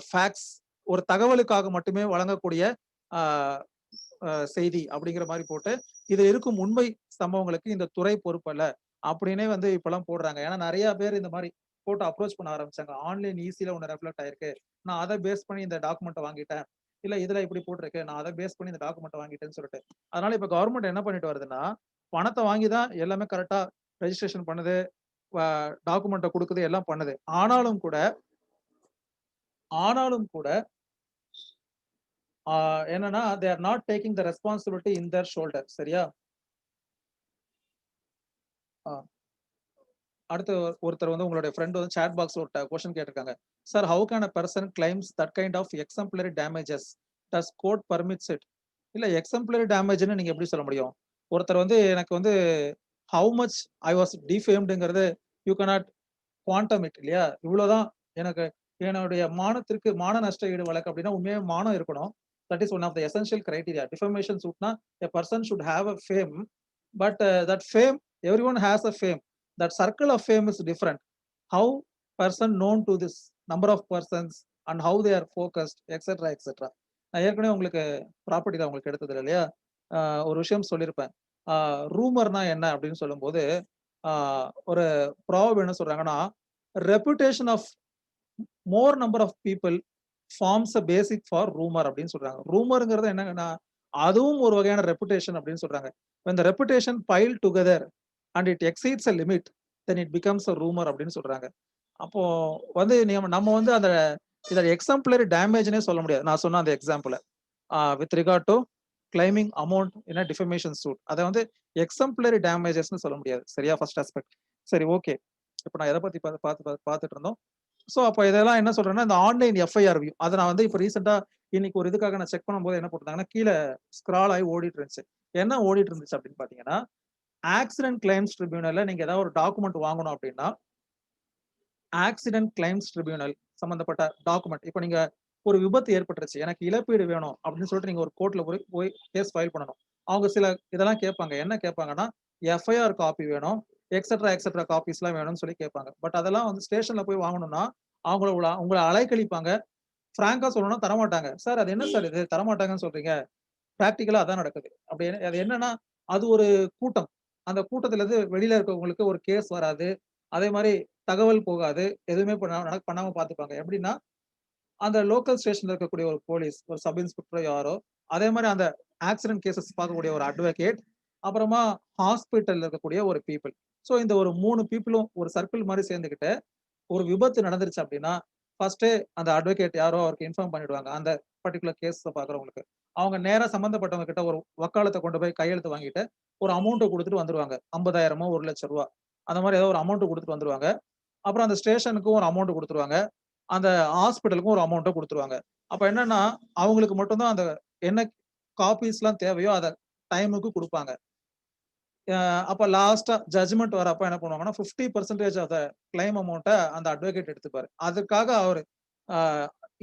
facts. ஒரு தகவலுக்காக மட்டுமே வழங்கக்கூடிய ஆ செய்தி அப்படிங்கிற மாரி போட்டு, இதுல இருக்கும் உண்மை சம்பவங்களுக்கு இந்த துறை பொறுப்பல்ல. அப்படின்னே வந்து இப்பலாம் போடுறாங்க. ஏன்னா நெறைய பேர் இந்த மாரி போட்டு அப்ரோச் பண்ண ஆரம்பிச்சாங்க. ஆன்லைன் ஈஸில ஒண்ணு ரெஃப்ளெக்ட் ஆயிருக்கு. நான் அத பேஸ் பண்ணி இந்த டாக்குமெண்ட்ட வாங்கிட்டேன். இல்ல இதுல இப்படி போட்டிருக்கு. நான் அத பேஸ் பண்ணி இந்த டாக்குமெண்ட்ட வாங்கிட்டேன்னு சொல்லிட்டு. அதனால இப்ப கவர்ன்மெண்ட் என்ன பண்ணிட்டு வருதுன்னா, பணத்த வாங்கி தான் எல்லாமே கரெக்ட்டா ரெஜிஸ்ட்ரேஷன் பண்ணுது. வ டாக்குமெண்ட்ட குடுக்குது, எல்லாம் பண்ணுது. ஆனாலும் கூட என்னன்னா, they are not taking the responsibility in their shoulder. சரியா? ஆ. அடுத்து ஒருத்தர் வந்து உங்களுடைய ஃப்ரெண்ட் வந்து சாட் பாக்ஸ்ல ஒரு கொஸ்டின் கேட்டிருக்காங்க. Sir how can a person claims that kind of exemplary damages? Does court permits it? இல்ல எக்ஸம்ப்ளரி டேமேஜ்ன்னு நீங்க எப்படி சொல்ல முடியும்? ஒருத்தர் வந்து எனக்கு வந்து ஹவ் மச் ஐ வாஸ் டிஃபேம்டுங்கிறது யூ கேனாட் குவாண்டம் இட் இல்லையா? இவ்வளோதான் எனக்கு என்னுடைய மானத்திற்கு மான நஷ்ட ஈடு வழக்கு அப்படின்னா உண்மையாவே மானம் இருக்கணும். That is one of the essential criteria. Defamation சூட்னா a person should have a fame. But that fame everyone has a fame. That circle of fame is different. How person known to this number of persons and how they are focused etcetera, etcetera. நான் ஏற்கனவே உங்களுக்கு property தான் உங்களுக்கு எடுத்தது இல்லையா? அ ஒரு விஷயம் சொல்லியிருப்பேன். அ ரூமர்னா என்ன அப்படின்னு சொல்லும்போது, அ ஒரு ப்ராவர்ப் என்ன சொல்றாங்கன்னா, reputation of more number of people forms a basic for rumour அப்படின்னு சொல்றாங்க. ரூமர்ங்கிறது என்னங்கன்னா, அதுவும் ஒரு வகையான ரெபுடேஷன் அப்படின்னு சொல்றாங்க. when the reputation pile together and it exceeds a limit, then it becomes a rumor அப்படின்னு சொல்றாங்க. அப்போ வந்து நம்ம வந்து அந்த இத எக்ஸம்ப்ளரி டேமேஜ்னே சொல்ல முடியாது. நான் சொன்ன அந்த எக்ஸாம்பிள. With regard to claiming amount in a defamation suit. அத வந்து எக்ஸம்ப்ளரி டேமேஜஸ்ன்னு சொல்ல முடியாது. சரியா? First aspect. சரி ஓகே. இப்ப நான் எத பத்தி பார்த்துட்டு இருந்தோம். சோ, அப்ப இதெல்லாம் என்ன சொல்றேன்னா, இந்த ஆன்லைன் எஃப்ஐஆர் வியூ. அத நான் வந்து இப்ப ரீசென்ட்டா இன்னைக்கு ஒரு இதுக்காக நான் செக் பண்ணும்போது என்ன போட்டிருந்தாங்கன்னா, கீழ ஸ்க்ரால் ஆயி ஓடிட்டு இருந்துச்சு. என்ன ஓடிட்டு இருந்துச்சு அப்படின்னு பார்த்தீங்கன்னா, ஆக்சிடென்ட் கிளைம்ஸ் ட்ரிபியூனல்ல நீங்க ஏதாவது ஒரு டாக்குமெண்ட் வாங்கணும் அப்படின்னா, ஆக்சிடென்ட் கிளைம்ஸ் ட்ரிபியூனல் சம்பந்தப்பட்ட டாக்குமெண்ட். இப்ப நீங்க ஒரு விபத்து ஏற்பட்டுருச்சு. எனக்கு இழப்பீடு வேணும் அப்படின்னு சொல்லிட்டு நீங்க ஒரு கோர்ட்ல போய் போய் கேஸ் ஃபைல் பண்ணணும். அவங்க சில இதெல்லாம் கேட்பாங்க. என்ன கேட்பாங்கன்னா, எஃப்ஐஆர் காப்பி வேணும். எக்ஸெட்ரா காப்பீஸ்லாம் வேணும்னு சொல்லி கேட்பாங்க. பட் அதெல்லாம் வந்து ஸ்டேஷன்ல போய் வாங்கணும்னா, உங்கள அலைக்கழிப்பாங்க. ஃபிராங்கா சொல்லணும்னா தரமாட்டாங்க. சார் அது என்ன சார் இது தரமாட்டாங்கன்னு சொல்றீங்க? பிராக்டிகலா அதான் நடக்குது. அது என்னன்னா, அது ஒரு கூட்டம். அந்த கூட்டத்துல இருந்து வெளியில இருக்கவங்களுக்கு ஒரு கேஸ் வராது. அதே மாரி தகவல் போகாது. எதுவுமே பண்ணாம பார்த்துப்பாங்க. எப்படின்னா, அந்த லோக்கல் ஸ்டேஷன்ல இருக்கக்கூடிய ஒரு போலீஸ், ஒரு சப் இன்ஸ்பெக்டரோ யாரோ, அதே மாரி அந்த ஆக்சிடென்ட் கேஸஸ் பார்க்கக்கூடிய ஒரு அட்வொகேட், அப்புறமா ஹாஸ்பிட்டல்ல இருக்கக்கூடிய ஒரு பீப்பிள். ஸோ இந்த ஒரு 3 பீப்பிளும் ஒரு சர்க்கிள் மாரி சேர்ந்துகிட்டு, ஒரு விபத்து நடந்துருச்சு அப்டின்னா, ஃபர்ஸ்ட்டே அந்த அட்வொகேட் யாரோ அவருக்கு இன்ஃபார்ம் பண்ணிடுவாங்க. அந்த பர்ட்டிகுலர் கேஸ பார்க்குறவங்களுக்கு. அவங்க நேரா சம்மந்தப்பட்டவங்க கிட்ட ஒரு வக்காலத்த கொண்டு போய் கையெழுத்து வாங்கிட்டு, ஒரு அமௌண்ட்ட குடுத்துட்டு வந்துருவாங்க. 50,000மோ, ரூ. 1,00,000 அந்த மாரி ஏதோ ஒரு அமௌண்ட் குடுத்துட்டு வந்துருவாங்க. அப்புறம் அந்த ஸ்டேஷனுக்கும் ஒரு அமௌண்ட் குடுத்துருவாங்க. அந்த ஹாஸ்பிட்டலுக்கும் ஒரு அமௌண்ட்ட குடுத்துருவாங்க. அப்ப என்னன்னா, அவங்களுக்கு மட்டும் தான் அந்த என்ன காப்பீஸ்லாம் தேவையோ அத டைமுக்கு குடுப்பாங்க. அ அப்ப லாஸ்ட்டா ஜட்ஜ்மென்ட் வரப்ப என்ன பண்ணுவாங்கன்னா, 50% ஆஃப் த கிளைம் அமௌண்ட்ட அந்த அட்வொகேட் எடுத்துப்பாரு. அதுக்காக அவரு அ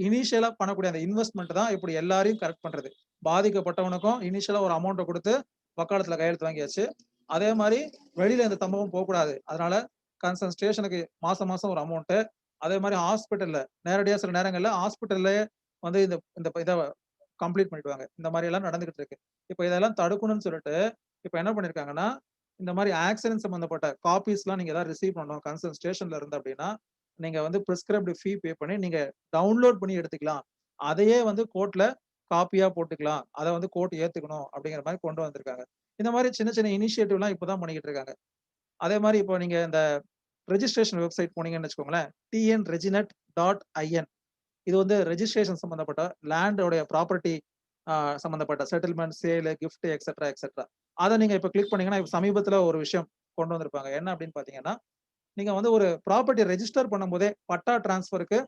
இனிஷியலா பண்ணக்கூடிய அந்த இன்வெஸ்ட்மென்ட் தான் இப்படி எல்லாரையும் கரெக்ட் பண்றது. பாதிக்கப்பட்டவனுக்கும் இனிஷியலா ஒரு அமௌண்ட்ட குடுத்து வக்காலத்துல கையெழுத்து வாங்கியாச்சு. அதே மாரி வெளியில எந்த சம்பவமும் போக்கூடாது. அதனால கன்சர்ன் ஸ்டேஷனுக்கு மாசம் மாசம் ஒரு அமௌண்ட்டு, அதே மாரி ஹாஸ்பிட்டல்ல நேரடியா சில நேரங்கள்ல ஹாஸ்பிட்டல்லயே வந்து இந்த இந்த இத கம்ப்ளீட் பண்ணிடுவாங்க. இந்த மாரி எல்லாம் நடந்துகிட்டு இருக்கு. இப்ப இதெல்லாம் தடுக்கணும்னு சொல்லிட்டு, இப்ப என்ன பண்ணியிருக்காங்கன்னா, இந்த மாரி ஆக்சிடென்ட் சம்பந்தப்பட்ட காப்பீஸ்லாம் நீங்க ஏதாவது ரிசீவ் பண்ணணும் கன்சர்ன் ஸ்டேஷன்ல இருந்து அப்டின்னா, நீங்க வந்து பிரிஸ்கிரைப்ட் ஃபீ பே பண்ணி நீங்க டவுன்லோட் பண்ணி எடுத்துக்கலாம். அதையே வந்து கோர்ட்ல காப்பியா போட்டுக்கலாம். அத வந்து கோர்ட் ஏத்துக்கணும் அப்டிங்கிற மாரி கொண்டு வந்திருக்காங்க. இந்த மாரி சின்ன சின்ன இனிஷியேட்டிவ்லாம் இப்ப தான் பண்ணிக்கிட்டு இருக்காங்க. அதே மாரி இப்போ நீங்க இந்த ரெஜிஸ்ட்ரேஷன் வெப்சைட் போனீங்கன்னு வச்சுக்கோங்களேன். tnreginet.in இது வந்து ரெஜிஸ்ட்ரேஷன் சம்பந்தப்பட்ட லேண்டோடைய ப்ராப்பர்ட்டி சம்பந்தப்பட்ட செட்டில்மென்ட், சேல், கிஃப்ட் எக்ஸெட்ரா. அத நீங்க இப்ப கிளிக் பண்ணீங்கன்னா, இப்ப சமீபத்தில ஒரு விஷயம் கொண்டு வந்திருப்பாங்க. என்ன அப்படின்னு பார்த்தீங்கன்னா, நீங்க வந்து ஒரு ப்ராப்பர்ட்டி ரெஜிஸ்டர் பண்ணும்போதே பட்டா டிரான்ஸ்ஃபருக்கு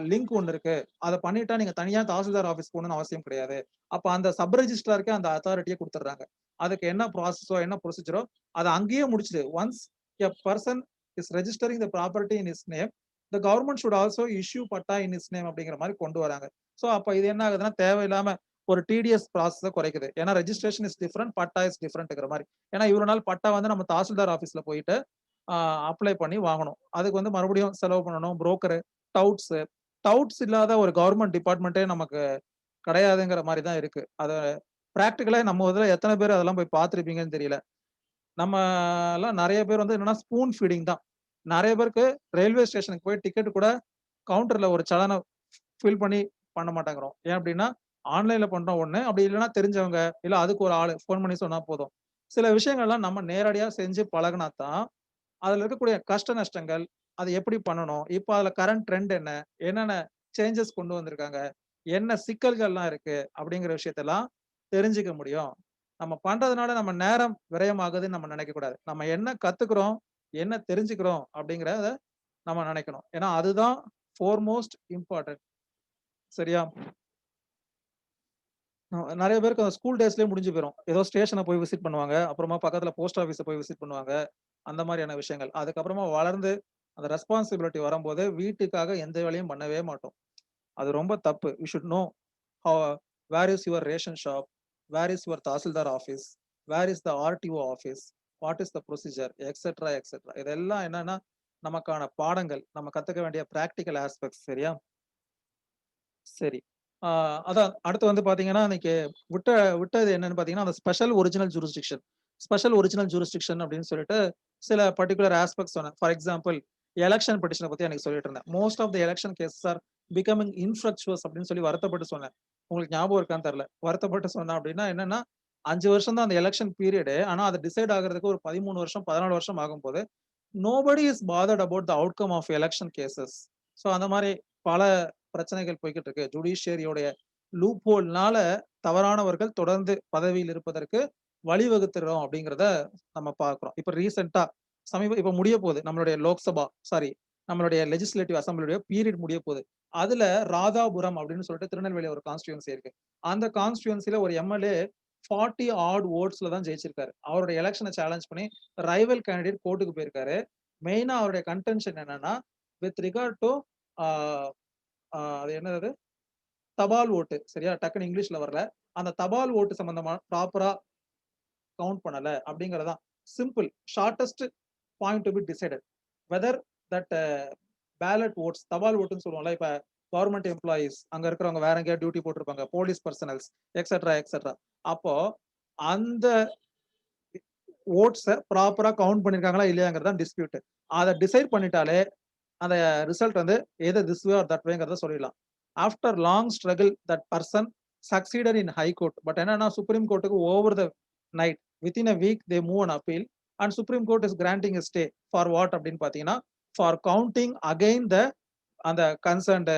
லிங்க் ஒண்ணு இருக்கு. அத பண்ணிட்டா நீங்க தனியா தாசில்தார் ஆஃபீஸ் போகணும்னு அவசியம் கிடையாது. அப்ப அந்த சப் ரெஜிஸ்ட்ரார்க்கே அந்த அத்தாரிட்டிய குடுத்துடுறாங்க. அதுக்கு என்ன ப்ராசஸோ, என்ன ப்ரொசீஜரோ அத அங்கேயே முடிச்சுட்டு, once a person is registering the property in his name, the government should also issue patta in his name அப்படிங்கிற மாரி கொண்டு வராங்க. சோ அப்ப இது என்ன ஆகுதுன்னா, தேவையில்லாம ஒரு டிடிஎஸ் ப்ராசஸ குறைக்குது. ஏன்னா registration is different, patta is டிஃபரெண்ட்ங்கிற மாரி. ஏன்னா இவ்வளவு நாள் பட்டா வந்து நம்ம தாசில்தார் ஆஃபீஸ்ல போயிட்டு ஆ அப்ளை பண்ணி வாங்கணும். அதுக்கு வந்து மறுபடியும் செலவு பண்ணணும். Broker, doubts. டவுட்ஸ் இல்லாத ஒரு கவர்ன்மென்ட் டிபார்ட்மென்ட்டே நமக்கு கிடையாதுங்கிற மாரி தான் இருக்கு. அத பிராக்டிகலா நம்ம இதுல எத்தன பேர் அதெல்லாம் போய் பார்த்திருப்பீங்கன்னு தெரியல. நம்மலாம் நெறைய பேர் வந்து என்னன்னா ஸ்பூன் ஃபீடிங் தான். நெறைய பேருக்கு ரயில்வே ஸ்டேஷனுக்கு போய் டிக்கெட் கூட கவுண்டர்ல ஒரு சலான ஃபில் பண்ணி பண்ண மாட்டேங்கிறோம். ஏன் அப்டின்னா, ஆன்லைன்ல பண்றோம் ஒண்ணு. அப்படி இல்லன்னா தெரிஞ்சவங்க, இல்ல அதுக்கு ஒரு ஆளு ஃபோன் பண்ணி சொன்னா போதும். சில விஷயங்கள்லாம் நம்ம நேரடியா செஞ்சு பழகுனா தான் அதுல இருக்கக்கூடிய கஷ்ட நஷ்டங்கள், அது எப்படி பண்ணணும்? இப்ப அதுல கரண்ட் ட்ரெண்ட் என்ன? என்னென்ன சேஞ்சஸ் கொண்டு வந்திருக்காங்க? என்ன சிக்கல்கள்லாம் இருக்கு? அப்படிங்கிற விஷயத்தெல்லாம் தெரிஞ்சுக்க முடியும். நம்ம பண்றதுனால நம்ம நேரம் விரயமாகுதுன்னு நம்ம நினைக்கக்கூடாது. நம்ம என்ன கத்துக்கிறோம்? என்ன தெரிஞ்சுக்கிறோம்? அப்படிங்கிறத நம்ம நினைக்கணும். ஏன்னா அதுதான் ஃபோர்மோஸ்ட் இம்பார்ட்டன்ட். சரியா? நெறைய பேருக்கு அந்த ஸ்கூல் டேஸ்லயே முடிஞ்சு போயிரும். ஏதோ ஸ்டேஷன போய் விசிட் பண்ணுவாங்க. அப்புறமா பக்கத்துல போஸ்ட் ஆஃபீஸ போய் விசிட் பண்ணுவாங்க. அந்த மாரியான விஷயங்கள். அதுக்கப்புறமா வளர்ந்து அந்த ரெஸ்பான்சிபிலிட்டி வரும்போது வீட்டுக்காக எந்த வேலையும் பண்ணவே மாட்டோம். அது ரொம்ப தப்பு. You should know how where is your ration shop? Where is your tahsildar office? Where is the RTO office? What is the procedure? Etcetera. இதெல்லாம் என்னன்னா, நமக்கான பாடங்கள். நம்ம கத்துக்க வேண்டிய பிராக்டிகல் ஆஸ்பெக்ட்ஸ் சரியா? சரி. ஆ அதான் அடுத்து வந்து பார்த்தீங்கன்னா, அன்னைக்கு விட்ட விட்டது என்னன்னு பார்த்தீங்கன்னா, அந்த ஸ்பெஷல் ஒரிஜினல் ஜூரிஸ்டிக்ஷன் அப்படின்னு சொல்லிட்டு சில பர்ட்டிகுலர் ஆஸ்பெக்ட்ஸ் சொன்னேன். ஃபார் எக்ஸாம்பிள் எலக்ஷன் பெட்டிஷன பத்தி அன்னைக்கு சொல்லிட்டு இருந்தேன். Most of the election cases are becoming infructuous அப்படின்னு சொல்லி வருத்தப்பட்டு சொன்னேன். உங்களுக்கு ஞாபகம் இருக்கான்னு தெரியல. வருத்தப்பட்டு சொன்னேன் அப்படின்னா என்னன்னா, 5 வருஷம் தான் அந்த எலக்ஷன் பீரியடு. ஆனா அது டிசைட் ஆகுறதுக்கு ஒரு 13 வருஷம், 14 வருஷம் ஆகும்போது, nobody is bothered about the outcome of election cases. So அந்த மாரி பல பிரச்சனைகள் போய்க்கிட்டு இருக்கு. ஜுடிஷியரியோடைய லூப் ஹோல்னால தவறானவர்கள் தொடர்ந்து பதவியில் இருப்பதற்கு வழிவகுத்துறோம் அப்படிங்கிறத நம்ம பார்க்கிறோம். இப்ப ரீசென்ட்டா இப்ப முடிய போகுது. நம்மளுடைய லோக்சபா சாரி நம்மளுடைய லெஜிஸ்லேட்டிவ் அசெம்பிளியுடைய பீரியட் முடிய போகுது. அதுல ராதாபுரம் அப்படின்னு சொல்லிட்டு திருநெல்வேலி ஒரு கான்ஸ்டிட்யூயன்சி இருக்கு. அந்த கான்ஸ்டிட்யூயன்சில ஒரு எம்எல்ஏ 40 ஆட் வோட்ஸ்ல தான் ஜெயிச்சிருக்காரு. அவருடைய எலக்ஷன சேலஞ்ச் பண்ணி ரைவல் கேண்டிடேட் கோர்ட்க்கு போயிருக்காரு. மெயினா அவருடைய கன்டென்ஷன் என்னன்னா, வித் ரிகார்ட் டூ ஆ அது என்னது தபால் ஓட்டு. சரியா? டக்குனு இங்கிலீஷ்ல வரல. அந்த தபால் ஓட்டு சம்பந்தமா ப்ராப்பரா கவுண்ட் பண்ணல அப்படிங்கறதான் simple shortest point to be decided whether that ballot votes தபால் ஓட்டுன்னு சொல்லுவோம்ல இப்ப கவர்மெண்ட் எம்ப்ளாயீஸ் அங்க இருக்கிறவங்க வேற எங்கேயா டியூட்டி போட்டிருப்பாங்க போலீஸ் பர்சனல்ஸ் எக்ஸெட்ரா எக்ஸெட்ரா அப்போ அந்த ஓட்ஸை ப்ராப்பரா கவுண்ட் பண்ணிருக்காங்களா இல்லையாங்கிறதா டிஸ்பியூட் அதை டிசைட் பண்ணிட்டாலே அந்த ரிசல்ட் வந்து எது திஸ் வே ஆர் தட் வேங்கிறத சொல்லிடலாம் after long struggle that person succeeded in high court but என்னன்னா சுப்ரீம் கோர்ட்டுக்கு over the night within a week they move an appeal and supreme court is granting stay for what அப்படின்னு பாத்தீங்கன்னா for counting again த அந்த concerned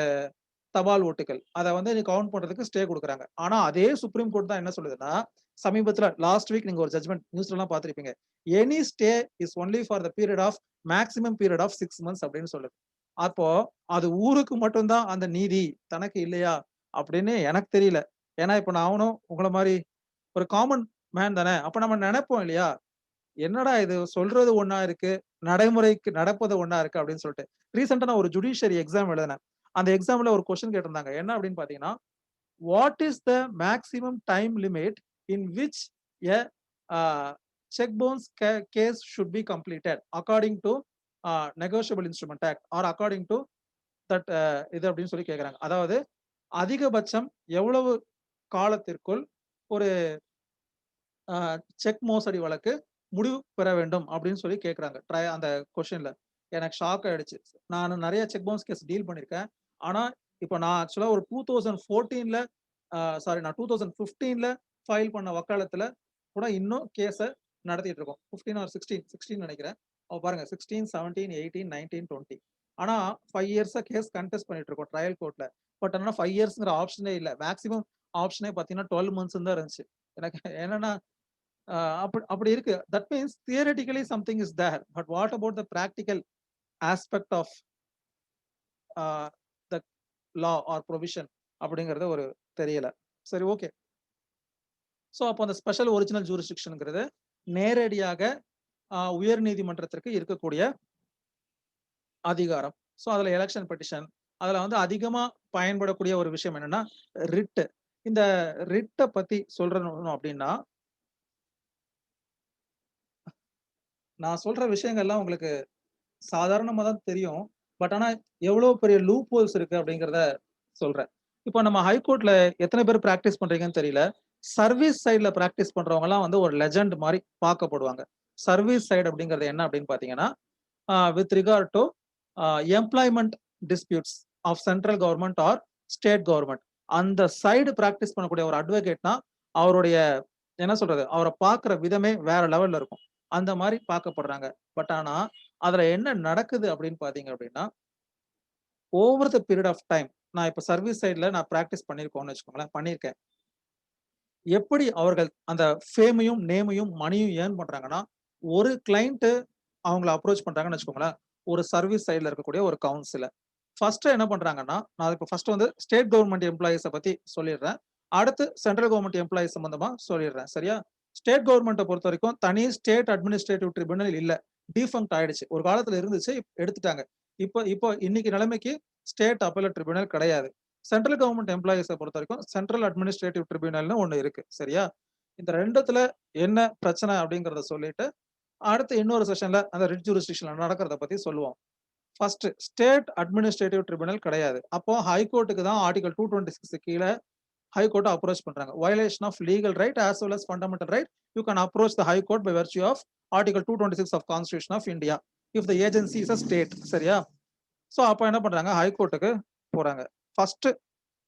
தபால் ஓட்டுகள் அதை வந்து நீ கவுண்ட் பண்றதுக்கு ஸ்டே கொடுக்குறாங்க ஆனா அதே சுப்ரீம் கோர்ட் தான் என்ன சொல்லுதுன்னா சமீபத்துல லாஸ்ட் வீக் நீங்க ஒரு ஜட்மெண்ட் நியூஸ்ல எல்லாம் பாத்திருப்பீங்க any stay is only for the period of maximum period of 6 months அப்படின்னு சொல்லுது அப்போ அது ஊருக்கு மட்டும்தான் அந்த நீதி தனக்கு இல்லையா அப்படின்னு எனக்கு தெரியல ஏன்னா இப்ப நான் அவனும் உங்களை மாதிரி ஒரு காமன் மேன் தானே அப்ப நம்ம நினைப்போம் இல்லையா என்னடா இது சொல்றது ஒண்ணா இருக்கு நடைமுறைக்கு நடப்பது ஒண்ணா இருக்கு அப்படின்னு சொல்லிட்டு ரீசெண்டா நான் ஒரு ஜுடிஷியரி எக்ஸாம் எழுதினேன் அந்த எக்ஸாம்ல ஒரு கொஸ்டின் கேட்டிருந்தாங்க என்ன அப்படின்னு பாத்தீங்கன்னா what is the maximum time limit in which a check bounce case should be completed according to negotiable instrument act or according to that இது அப்படின்னு சொல்லி கேக்குறாங்க அதாவது அதிகபட்சம் எவ்வளவு காலத்திற்குள் ஒரு செக் மோசடி வழக்கு முடிவு பெற வேண்டும் அப்படின்னு சொல்லி கேக்குறாங்க அந்த கொஸ்டின்ல எனக்கு ஷாக் ஆயிடுச்சு நான் நிறைய செக் பவுன்ஸ் கேஸ் டீல் பண்ணிருக்கேன் ஆனா இப்போ நான் ஆக்சுவலா ஒரு 2014ல சாரி நான் 2015ல ஃபைல் பண்ண வக்காலத்துல கூட இன்னும் கேஸை நடத்திட்டு இருக்கோம் 15 ஆர் 16 நினைக்கிறேன் பாருங்க 16 17 18 19 20 ஆனா 5 இயர்ஸா கேஸ் கண்டெஸ்ட் பண்ணிட்டு இருக்கோம் ட்ரையல் கோர்ட்ல பட் ஆனா 5 இயர்ஸ்ங்கிற ஆப்ஷனே இல்ல மேக்ஸிமம் ஆப்ஷனே பாத்தீங்கன்னா 12 months தான் இருந்துச்சு எனக்கு என்னன்னா அப்படி இருக்கு that means theoretically something is there but what about the practical aspect of the law or provision அப்படிங்கறது ஒரு தெரியல சரி ஓகே ஸோ அப்போ அந்த ஸ்பெஷல் ஒரிஜினல் ஜூரிஸ்டிக்ஷனுங்கிறது நேரடியாக உயர் நீதிமன்றத்திற்கு இருக்கக்கூடிய அதிகாரம் ஸோ அதுல எலெக்ஷன் பெட்டிஷன் அதுல வந்து அதிகமா பயன்படக்கூடிய ஒரு விஷயம் என்னன்னா ரிட் இந்த ரிட்டை பத்தி சொல்றணும் அப்படின்னா நான் சொல்ற விஷயங்கள்லாம் உங்களுக்கு சாதாரணமா தான் தெரியும் பட் ஆனா எவ்வளவு பெரிய லூப் ஹோல்ஸ் இருக்கு அப்படிங்கிறத சொல்றேன் இப்போ நம்ம ஹைகோர்ட்ல எத்தனை பேர் பிராக்டிஸ் பண்றீங்கன்னு தெரியல சர்வீஸ் சைட்ல பிராக்டிஸ் பண்றவங்க எல்லாம் வந்து ஒரு லெஜண்ட் மாதிரி பார்க்கப்படுவாங்க சர்வீஸ் சைடு அப்படிங்கிறது என்ன அப்படின்னு பாத்தீங்கன்னா with regard to employment disputes of central government or state government அந்த சைடு பிராக்டிஸ் பண்ணக்கூடிய ஒரு அட்வொகேட்னா அவருடைய என்ன சொல்றது அவரை பார்க்குற விதமே வேற லெவல்ல இருக்கும் அந்த மாதிரி பார்க்கப்படுறாங்க பட் ஆனா அதுல என்ன நடக்குது அப்படின்னு பாத்தீங்க அப்படின்னா over the period of time நான் இப்ப சர்வீஸ் சைட்ல நான் பிராக்டிஸ் பண்ணிருக்கோம்னு வச்சுக்கோங்களேன் பண்ணியிருக்கேன் எப்படி அவர்கள் அந்த ஃபேமையும் நேமையும் மணியும் ஏர்ன் பண்றாங்கன்னா ஒரு கிளைண்ட் அவங்களை அப்ரோச் பண்றாங்கன்னு வச்சுக்கோங்களேன் ஒரு சர்வீஸ் சைட்ல இருக்கக்கூடிய ஒரு கவுன்சிலர் ஃபர்ஸ்ட் என்ன பண்றாங்கன்னா நான் இப்போ ஃபர்ஸ்ட் வந்து ஸ்டேட் கவர்மெண்ட் எம்ப்ளாயிஸை பத்தி சொல்லிடுறேன் அடுத்து சென்ட்ரல் கவர்மெண்ட் எம்ப்ளாயிஸ் சம்பந்தமா சொல்லிடுறேன் சரியா ஸ்டேட் கவர்மெண்ட்டை பொறுத்த வரைக்கும் தனி ஸ்டேட் அட்மினிஸ்ட்ரேட்டிவ் ட்ரிபியூனல் இல்ல டிஃபங்க்ட் ஆயிடுச்சு ஒரு காலத்துல இருந்துச்சு எடுத்துட்டாங்க இப்போ இன்னைக்கு நிலைமைக்கு ஸ்டேட் அப்பீல் ட்ரிபியூனல் கிடையாது சென்ட்ரல் கவர்மெண்ட் எம்ப்ளாயிஸை பொறுத்த வரைக்கும் சென்ட்ரல் அட்மினிஸ்ட்ரேட்டிவ் ட்ரிபியூனல்னு ஒண்ணு இருக்கு சரியா இந்த ரெண்டுத்துல என்ன பிரச்சனை அப்படிங்கறத சொல்லிட்டு அடுத்து இன்னொரு செஷன்ல அந்த ரிட் ஜூரிஸ்டிக்ஷன்ல நடக்கிறத பத்தி சொல்லுவோம் ஃபர்ஸ்ட் ஸ்டேட் அட்மினிஸ்ட்ரேட்டிவ் ட்ரிபியூனல் கிடையாது அப்போ ஹைகோர்ட்டுக்கு தான் ஆர்டிகல் 226 கீழே ஹைகோர்ட்டை அப்ரோச் பண்றாங்க violation of legal right as well as fundamental right you can approach the high court by virtue of article 226 of constitution of India if the agency is a state சரியா so அப்போ என்ன பண்றாங்க ஹைகோர்ட்டுக்கு போறாங்க first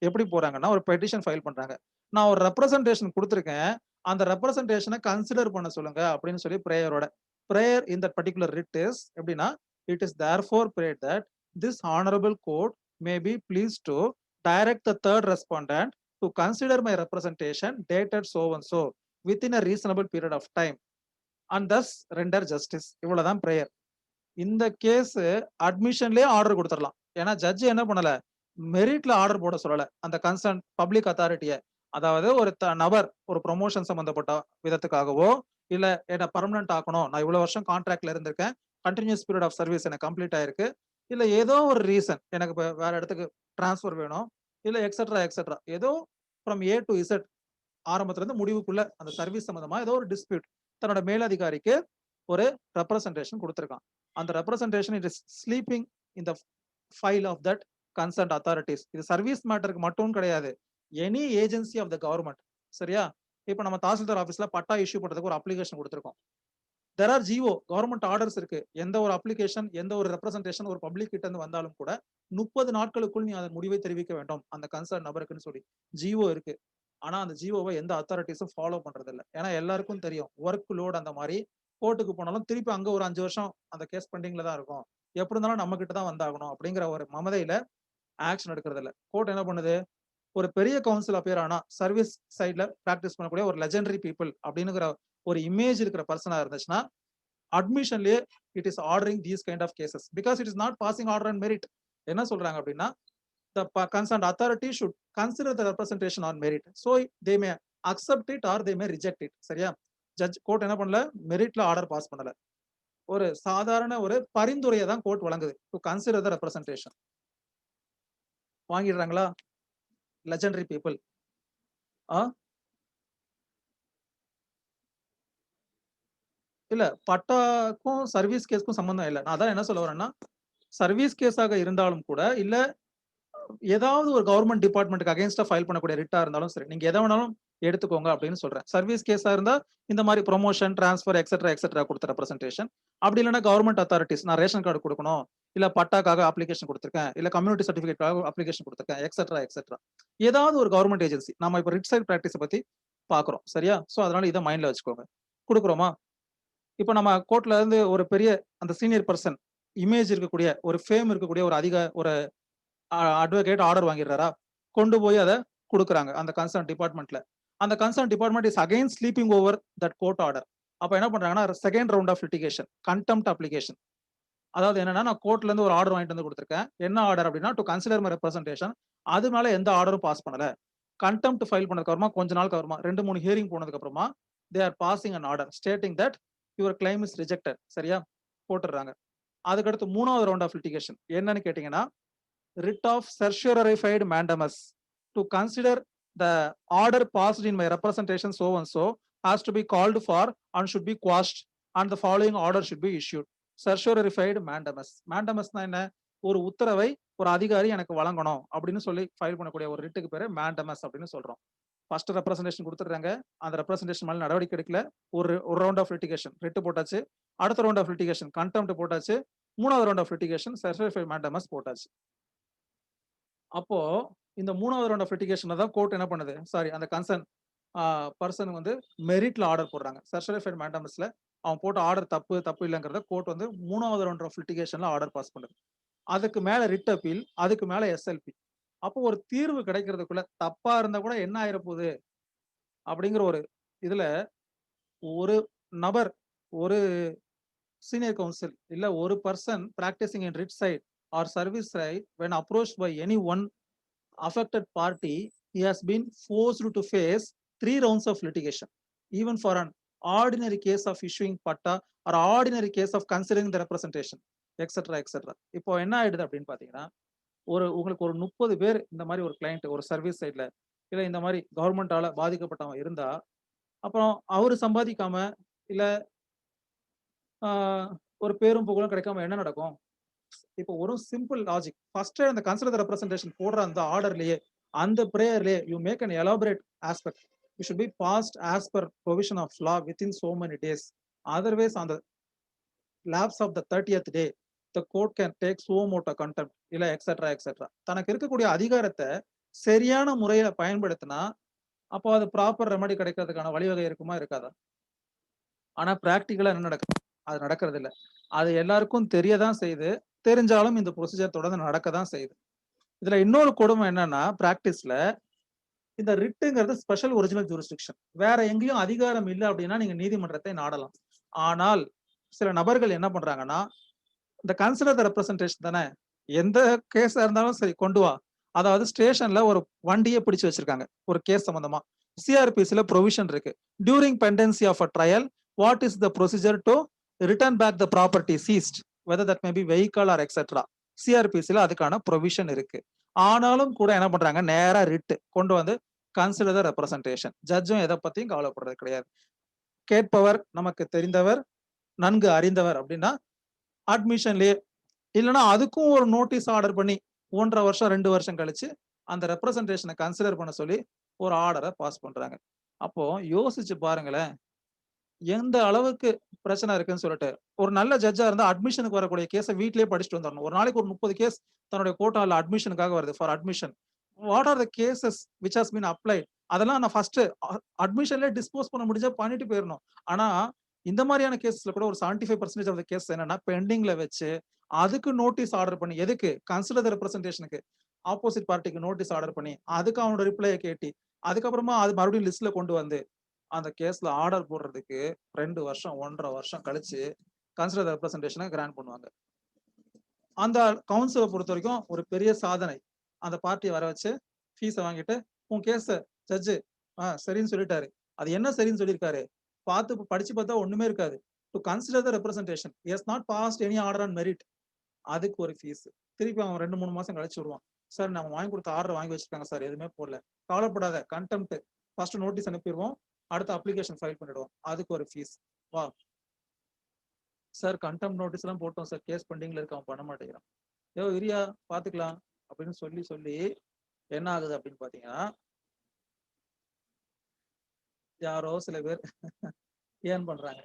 எப்படி போறாங்கன்னா ஒரு petition file பண்றாங்க நான் ஒரு ரெப்ரசன்டேஷன் கொடுத்துருக்கேன் அந்த ரெப்ரசன்டேஷனை கன்சிடர் பண்ண சொல்லுங்க அப்படின்னு சொல்லி பிரேயரோட பிரேயர் இந்த பர்டிகுலர் ரிட் இஸ் எப்படின்னா it is therefore prayed that this honorable court may be pleased to direct the third respondent to consider my representation dated so and so within a reasonable period of time and thus render justice இவ்வளவுதான் prayer இந்த case அட்மிஷன்லயே order கொடுத்துடலாம் ஏன்னா judge என்ன பண்ணல மெரிட்ல order போட சொல்லல அந்த concern public அத்தாரிட்டியை அதாவது ஒரு நபர் ஒரு ப்ரொமோஷன் சம்பந்தப்பட்ட விதத்துக்காகவோ இல்ல என்ன பர்மனன்ட் ஆக்கணும் நான் இவ்வளவு வருஷம் கான்ட்ராக்ட்ல இருந்திருக்கேன் கண்டினியூஸ் பீரியட் ஆஃப் சர்வீஸ் எனக்கு கம்ப்ளீட் ஆயிருக்கு இல்ல ஏதோ ஒரு ரீசன் எனக்கு இப்போ வேற இடத்துக்கு டிரான்ஸ்ஃபர் வேணும் இல்ல எக்ஸெட்ரா எக்ஸெட்ரா ஏதோ ஃப்ரம் ஏ டு இசட் ஆரம்பத்துல இருந்து முடிவுக்குள்ள அந்த சர்வீஸ் சம்பந்தமா ஏதோ ஒரு டிஸ்பியூட் தன்னோட மேலதிகாரிக்கு ஒரு ரெப்ரசன்டேஷன் கொடுத்திருக்கான். அந்த representation it is sleeping in the file of that concerned authorities. இது சர்வீஸ் மேட்டருக்கு மட்டும் கிடையாது, any agency of the government. சரியா? இப்ப நம்ம தாசில்தார் ஆபீஸ்ல பட்டா இஷ்யூ பண்றதுக்கு ஒரு அப்ளிகேஷன் கொடுத்திருக்கோம். There are GO government orders இருக்கு. எந்த ஒரு அப்ளிகேஷன், எந்த ஒரு ரெப்ரசன்டேஷன் ஒரு பப்ளிக் கிட்ட இருந்து வந்தாலும் கூட 30 நாட்களுக்குள் நீ அதன் முடிவை தெரிவிக்க வேண்டும் அந்த கன்சர்ன் நபருக்குன்னு சொல்லி ஜிஓ இருக்கு. ஆனா அந்த ஜிஓவை எந்த அத்தாரிட்டிஸும் ஃபாலோ பண்றது இல்ல. ஏன்னா எல்லாருக்கும் தெரியும் ஒர்க் லோட் அந்த மாதிரி கோர்ட்டுக்கு போனாலும் திருப்பி அங்க ஒரு 5 வருஷம் அந்த கேஸ் பெண்டிங்ல தான் இருக்கும். எப்படி இருந்தாலும் நம்ம கிட்ட தான் வந்தாகணும் அப்படிங்கிற ஒரு மமதையில ஆக்ஷன் எடுக்கிறது இல்ல. கோர்ட் என்ன பண்ணுது, ஒரு பெரிய கவுன்சில் அப்பியர் ஆனா சர்வீஸ் சைட்ல பிராக்டிஸ் பண்ணக்கூடிய ஒரு லெஜெண்டரி பீப்புள் அப்படிங்கிற ஒரு இமேஜ் இருக்கிற பர்சனா இருந்துச்சுன்னா அட்மிஷன்லயே it is ordering these kind of cases because it is not passing order and merit. என்ன சொல்றாங்க அப்படின்னா the concerned authority should consider the representation on merit, so they may accept it or they may reject it. சரியா? Judge court என்ன பண்ணல, மெரிட்ல order pass பண்ணல. ஒரு சாதாரண ஒரு பரிந்துரையை தான் கோர்ட் வழங்குது டு கன்சிடர் த ரெப்ரசன்டேஷன். வாங்கிடுறாங்களா லெஜெண்டரி பீப்புள்? இல்ல, பட்டாக்கும் சர்வீஸ் கேஸ்க்கும் சம்பந்தம் இல்லை. நான் அதான் என்ன சொல்ல வரேன்னா, சர்வீஸ் கேஸாக இருந்தாலும் கூட இல்ல ஏதாவது ஒரு கவர்மெண்ட் டிபார்ட்மெண்ட்டுக்கு அகைன்ஸ்டா ஃபைல் பண்ணக்கூடிய ரிட்டா இருந்தாலும் சரி, நீங்க எதை வேணாலும் எடுத்துக்கோங்க அப்படின்னு சொல்றேன். சர்வீஸ் கேஸா இருந்தா இந்த மாதிரி ப்ரொமோஷன், டிரான்ஸ்பர் எக்ஸெட்ரா கொடுத்த ரெப்ரசன்டேஷன். அப்படி இல்லைன்னா கவர்மெண்ட் அத்தாரிட்டிஸ், நான் ரேஷன் கார்டு கொடுக்கணும், இல்ல பட்டாக்காக அப்ளிகேஷன் கொடுத்திருக்கேன், இல்ல கம்யூனிட்டி சர்டிபிகேட்காக அப்ளிகேஷன் கொடுத்திருக்கேன், எக்ஸெட்ரா. ஏதாவது ஒரு கவர்மெண்ட் ஏஜென்சி, நம்ம இப்ப ரிட் சைட் பிராக்டிஸ் பத்தி பாக்குறோம். சரியா? சோ அதனால இதை மைண்ட்ல வச்சுக்கோங்க. கொடுக்குறோமா? இப்ப நம்ம கோர்ட்ல இருந்து ஒரு பெரிய அந்த சீனியர் பர்சன் இமேஜ் இருக்கக்கூடிய ஒரு ஃபேம் இருக்கக்கூடிய ஒரு அட்வொகேட் ஆர்டர் வாங்கிடுறாரா, கொண்டு போய் அதை கொடுக்குறாங்க அந்த கன்சர்ன் டிபார்ட்மெண்ட்ல. அந்த concern department is again sleeping over that court order. அப்ப என்ன பண்றாங்கன்னா second round of litigation, contempt application. அதாவது என்னன்னா, நான் கோர்ட்ல இருந்து ஒரு ஆர்டர் வாங்கிட்டு வந்து கொடுத்துருக்கேன். என்ன ஆர்டர் அப்படின்னா, டு கன்சிடர் மை ரெப்ரசன்டேஷன். அது மேல எந்த ஆர்டரும் பாஸ் பண்ணல. கண்டெம்ட் ஃபைல் பண்ணதுக்கு அப்புறமா கொஞ்ச நாளுக்கு அப்புறமா 2-3 ஹியரிங் போனதுக்கு அப்புறமா they are passing an order stating that your claim is rejected. சரியா? போட்டுடுறாங்க. அதுக்கடுத்து 3வது ரவுண்ட் ஆஃப் லிட்டிகேஷன் என்னன்னு கேட்டீங்கன்னா, writ of certiorarified mandamus to consider the order passed in my representation so and so has to be called for and should be quashed and the following order should be issued. certiorarified mandamus. mandamusனா என்ன? ஒரு உத்தரவை ஒரு அதிகாரி எனக்கு வழங்கணும் அப்படின்னு சொல்லி file பண்ணக்கூடிய ஒரு ரிட்டுக்கு பேரு மேண்டமஸ் அப்படின்னு சொல்றோம். ஃபர்ஸ்ட் ரெப்ரசன்டேஷன் கொடுத்துறாங்க, அந்த ரெப்ரசன்டேஷன் மேல நடவடிக்கை எடுக்கல, ஒரு ரவுண்ட் ஆஃப் லிட்டிகேஷன் ரிட்டு போட்டாச்சு, அடுத்த ரவுண்ட் ஆஃப் லிட்டிகேஷன் கண்டெம்ட் போட்டாச்சு, 3வது round of litigation certiorarified mandamus போட்டாச்சு. அப்போ இந்த 3வது ரவுண்ட் ஆஃப் லிட்டிகேஷன்ல தான் கோர்ட் என்ன பண்ணுது, சாரி அந்த கன்சர்ன் பர்சன் வந்து மெரிட்ல ஆர்டர் போடுறாங்க. சர்டிஃபைட் மேண்டமஸ்ல அவன் போட்ட ஆர்டர் தப்பு இல்லைங்கிறத கோர்ட் வந்து 3வது ரவுண்ட் ஆஃப் லிட்டிகேஷன்ல ஆர்டர் பாஸ் பண்ணுது. அதுக்கு மேல ரிட் அப்பீல், அதுக்கு மேல எஸ்எல்பி. அப்போ ஒரு தீர்வு கிடைக்கிறதுக்குள்ள தப்பா இருந்தா கூட என்ன ஆயிரப்போகுது அப்படிங்கிற ஒரு இதுல ஒரு நபர், ஒரு சீனியர் கவுன்சில் இல்ல ஒரு person practising in writ side or service side when approached by any one affected party, he has been forced to face 3 rounds of litigation, even for an ordinary case of issuing patta or ordinary case of considering the representation, etc. இப்போ என்ன ஆயிடுது அப்படின்னு பாத்தீங்கன்னா, உங்களுக்கு ஒரு 30 பேர் இந்த மாதிரி ஒரு கிளைண்ட் ஒரு சர்வீஸ் சைட்ல இல்ல இந்த மாதிரி கவர்மெண்டால பாதிக்கப்பட்டவன் இருந்தா, அப்புறம் அவரு சம்பாதிக்காம இல்ல ஒரு பேரும் புகழும் கிடைக்காம என்ன நடக்கும்? இப்போ ஒரு சிம்பிள் லாஜிக், ஃபர்ஸ்ட் அந்த கன்சிடர் ரெப்ரசன்டேஷன் போடுற அந்த ஆர்டர்லயே அந்த பிரேயர்லயே you make an elaborate aspect, you should be passed as per provision of law within so many days, otherwise on the lapse of the 30th day the court can take suo motu contempt இல்ல etcetera. தனக்கு இருக்கக்கூடிய அதிகாரத்தை சரியான முறையில பயன்படுத்தினா அப்போ அது proper remedy கிடைக்கிறதுக்கான வழிவகை இருக்குமா இருக்காதா? ஆனா பிராக்டிகலா என்ன நடக்குது? அது நடக்கிறது இல்ல. அது எல்லாருக்கும் தெரியதான் செய்யுது. தெரிஞ்சாலும் இந்த ப்ரொசீஜர் தொடர்ந்து நடக்கதான் செய்யுது. இதுல இன்னொரு கொடுமை என்னன்னா, பிராக்டிஸ்ல இந்த ரிட்டுங்கிறது ஸ்பெஷல் ஒரிஜினல் ஜூரிஸ்டிக்ஷன். வேற எங்கேயும் அதிகாரம் இல்ல அப்படின்னா நீங்க நீதிமன்றத்தை நாடலாம். ஆனால் சில நபர்கள் என்ன பண்றாங்கன்னா, இந்த கன்சிடர் த ரெப்ரசன்டேஷன் தானே, எந்த கேஸா இருந்தாலும் சரி கொண்டு வா. அதாவது ஸ்டேஷன்ல ஒரு வண்டியை பிடிச்சு வச்சிருக்காங்க ஒரு கேஸ் சம்பந்தமா. சிஆர்பிசில ப்ரொவிஷன் இருக்கு. During pendency of a trial, what is the procedure to return back the property seized whether that may be vehicle or etc. சிஆர்பிசில அதுக்கான ப்ரொவிஷன் இருக்கு. ஆனாலும் கூட என்ன பண்றாங்க, நேரா ரிட் கொண்டு வந்து கன்சிடர் த ரெப்ரசன்டேஷன். ஜட்ஜும் எதை பத்தியும் கவலைப்படுறது கிடையாது. கேட்பவர் நமக்கு தெரிந்தவர், நன்கு அறிந்தவர் அப்படின்னா அட்மிஷன்லயே இல்லன்னா அதுக்கும் ஒரு நோட்டீஸ் ஆர்டர் பண்ணி 1 1/2 வருஷம், 2 வருஷம் கழிச்சு அந்த ரெப்ரசன்டேஷன கன்சிடர் பண்ண சொல்லி ஒரு ஆர்டர பாஸ் பண்றாங்க. அப்போ யோசிச்சு பாருங்களேன். எந்த அளவுக்கு பிரச்சனை இருக்குன்னு சொல்லிட்டு. ஒரு நல்ல ஜட்ஜா இருந்தா அட்மிஷனுக்கு வரக்கூடிய கேஸ வீட்லயே படிச்சுட்டு வந்துரணும். ஒரு நாளைக்கு ஒரு 30 கேஸ் தன்னுடைய கோட்டால அட்மிஷனுக்காக வருது for admission. What are the cases which has been applied? அதெல்லாம் நான் ஃபர்ஸ்ட் அட்மிஷன்லயே டிஸ்போஸ் பண்ண முடிஞ்சா பண்ணிட்டு போயிரணும். ஆனா, இந்த மாரியான கேஸ்ல கூட ஒரு 75% ஆஃப் த கேஸ் என்னன்னா பெண்டிங்ல வச்சு, அதுக்கு நோட்டீஸ் ஆர்டர் பண்ணி எதுக்கு? கன்சிடர் த ரெப்ரசன்டேஷன்க்கு. ஆப்போசிட் பார்ட்டிக்கு நோட்டீஸ் ஆர்டர் பண்ணி, அதுக்கு அவனோட ரிப்ளைய கேட்டு, அதுக்கப்புறமா அது மறுபடியும் லிஸ்ட்ல கொண்டு வந்து அந்த கேஸ்ல ஆர்டர் போடுறதுக்கு 2 வருஷம், 1 1/2 வருஷம் கழிச்சு கன்சிடர் ரெப்ரசன்டேஷன கிராண்ட் பண்ணுவாங்க. அந்த கவுன்சில பொறுத்தவரைக்கும் ஒரு பெரிய சாதனை. அந்த பார்ட்டிய வர வச்சு ஃபீஸ வாங்கிட்டு, உன் கேஸ ஜட்ஜ் சரின்னு சொல்லிட்டாரு. அது என்ன சரின்னு சொல்லியிருக்காரு? படிச்சு பார்த்தா ஒண்ணுமே இருக்காது. To consider the representation. He has not passed any order on merit. அதுக்கு ஒரு ஃபீஸ். திருப்பி அவன் 2, 3 மாசம் கழிச்சு வருவான். சார் நம்ம வாங்கி குடுத்த ஆர்டர் வாங்கி வச்சிருக்காங்க சார். எதுவுமே போடல. கவலைப்படாத கன்டெம்ப்ட். First notice அனுப்பிருவோம். அடுத்து அப்ளிகேஷன் ஃபைல் பண்ணிடுவோம். அதுக்கு ஒரு ஃபீஸ். வா சார் கன்டெம்ப்ட் நோட்டீஸ்லாம் போட்டோம் சார். கேஸ் பெண்டிங்ல இருக்கு. அவன் பண்ண மாட்டேங்கிறான். இரியா பாத்துக்கலாம் அப்படின்னு சொல்லி சொல்லி என்ன ஆகுது அப்படின்னு பாத்தீங்கன்னா, யாரோ சில பேர் ஏர்ன் பண்றாங்க.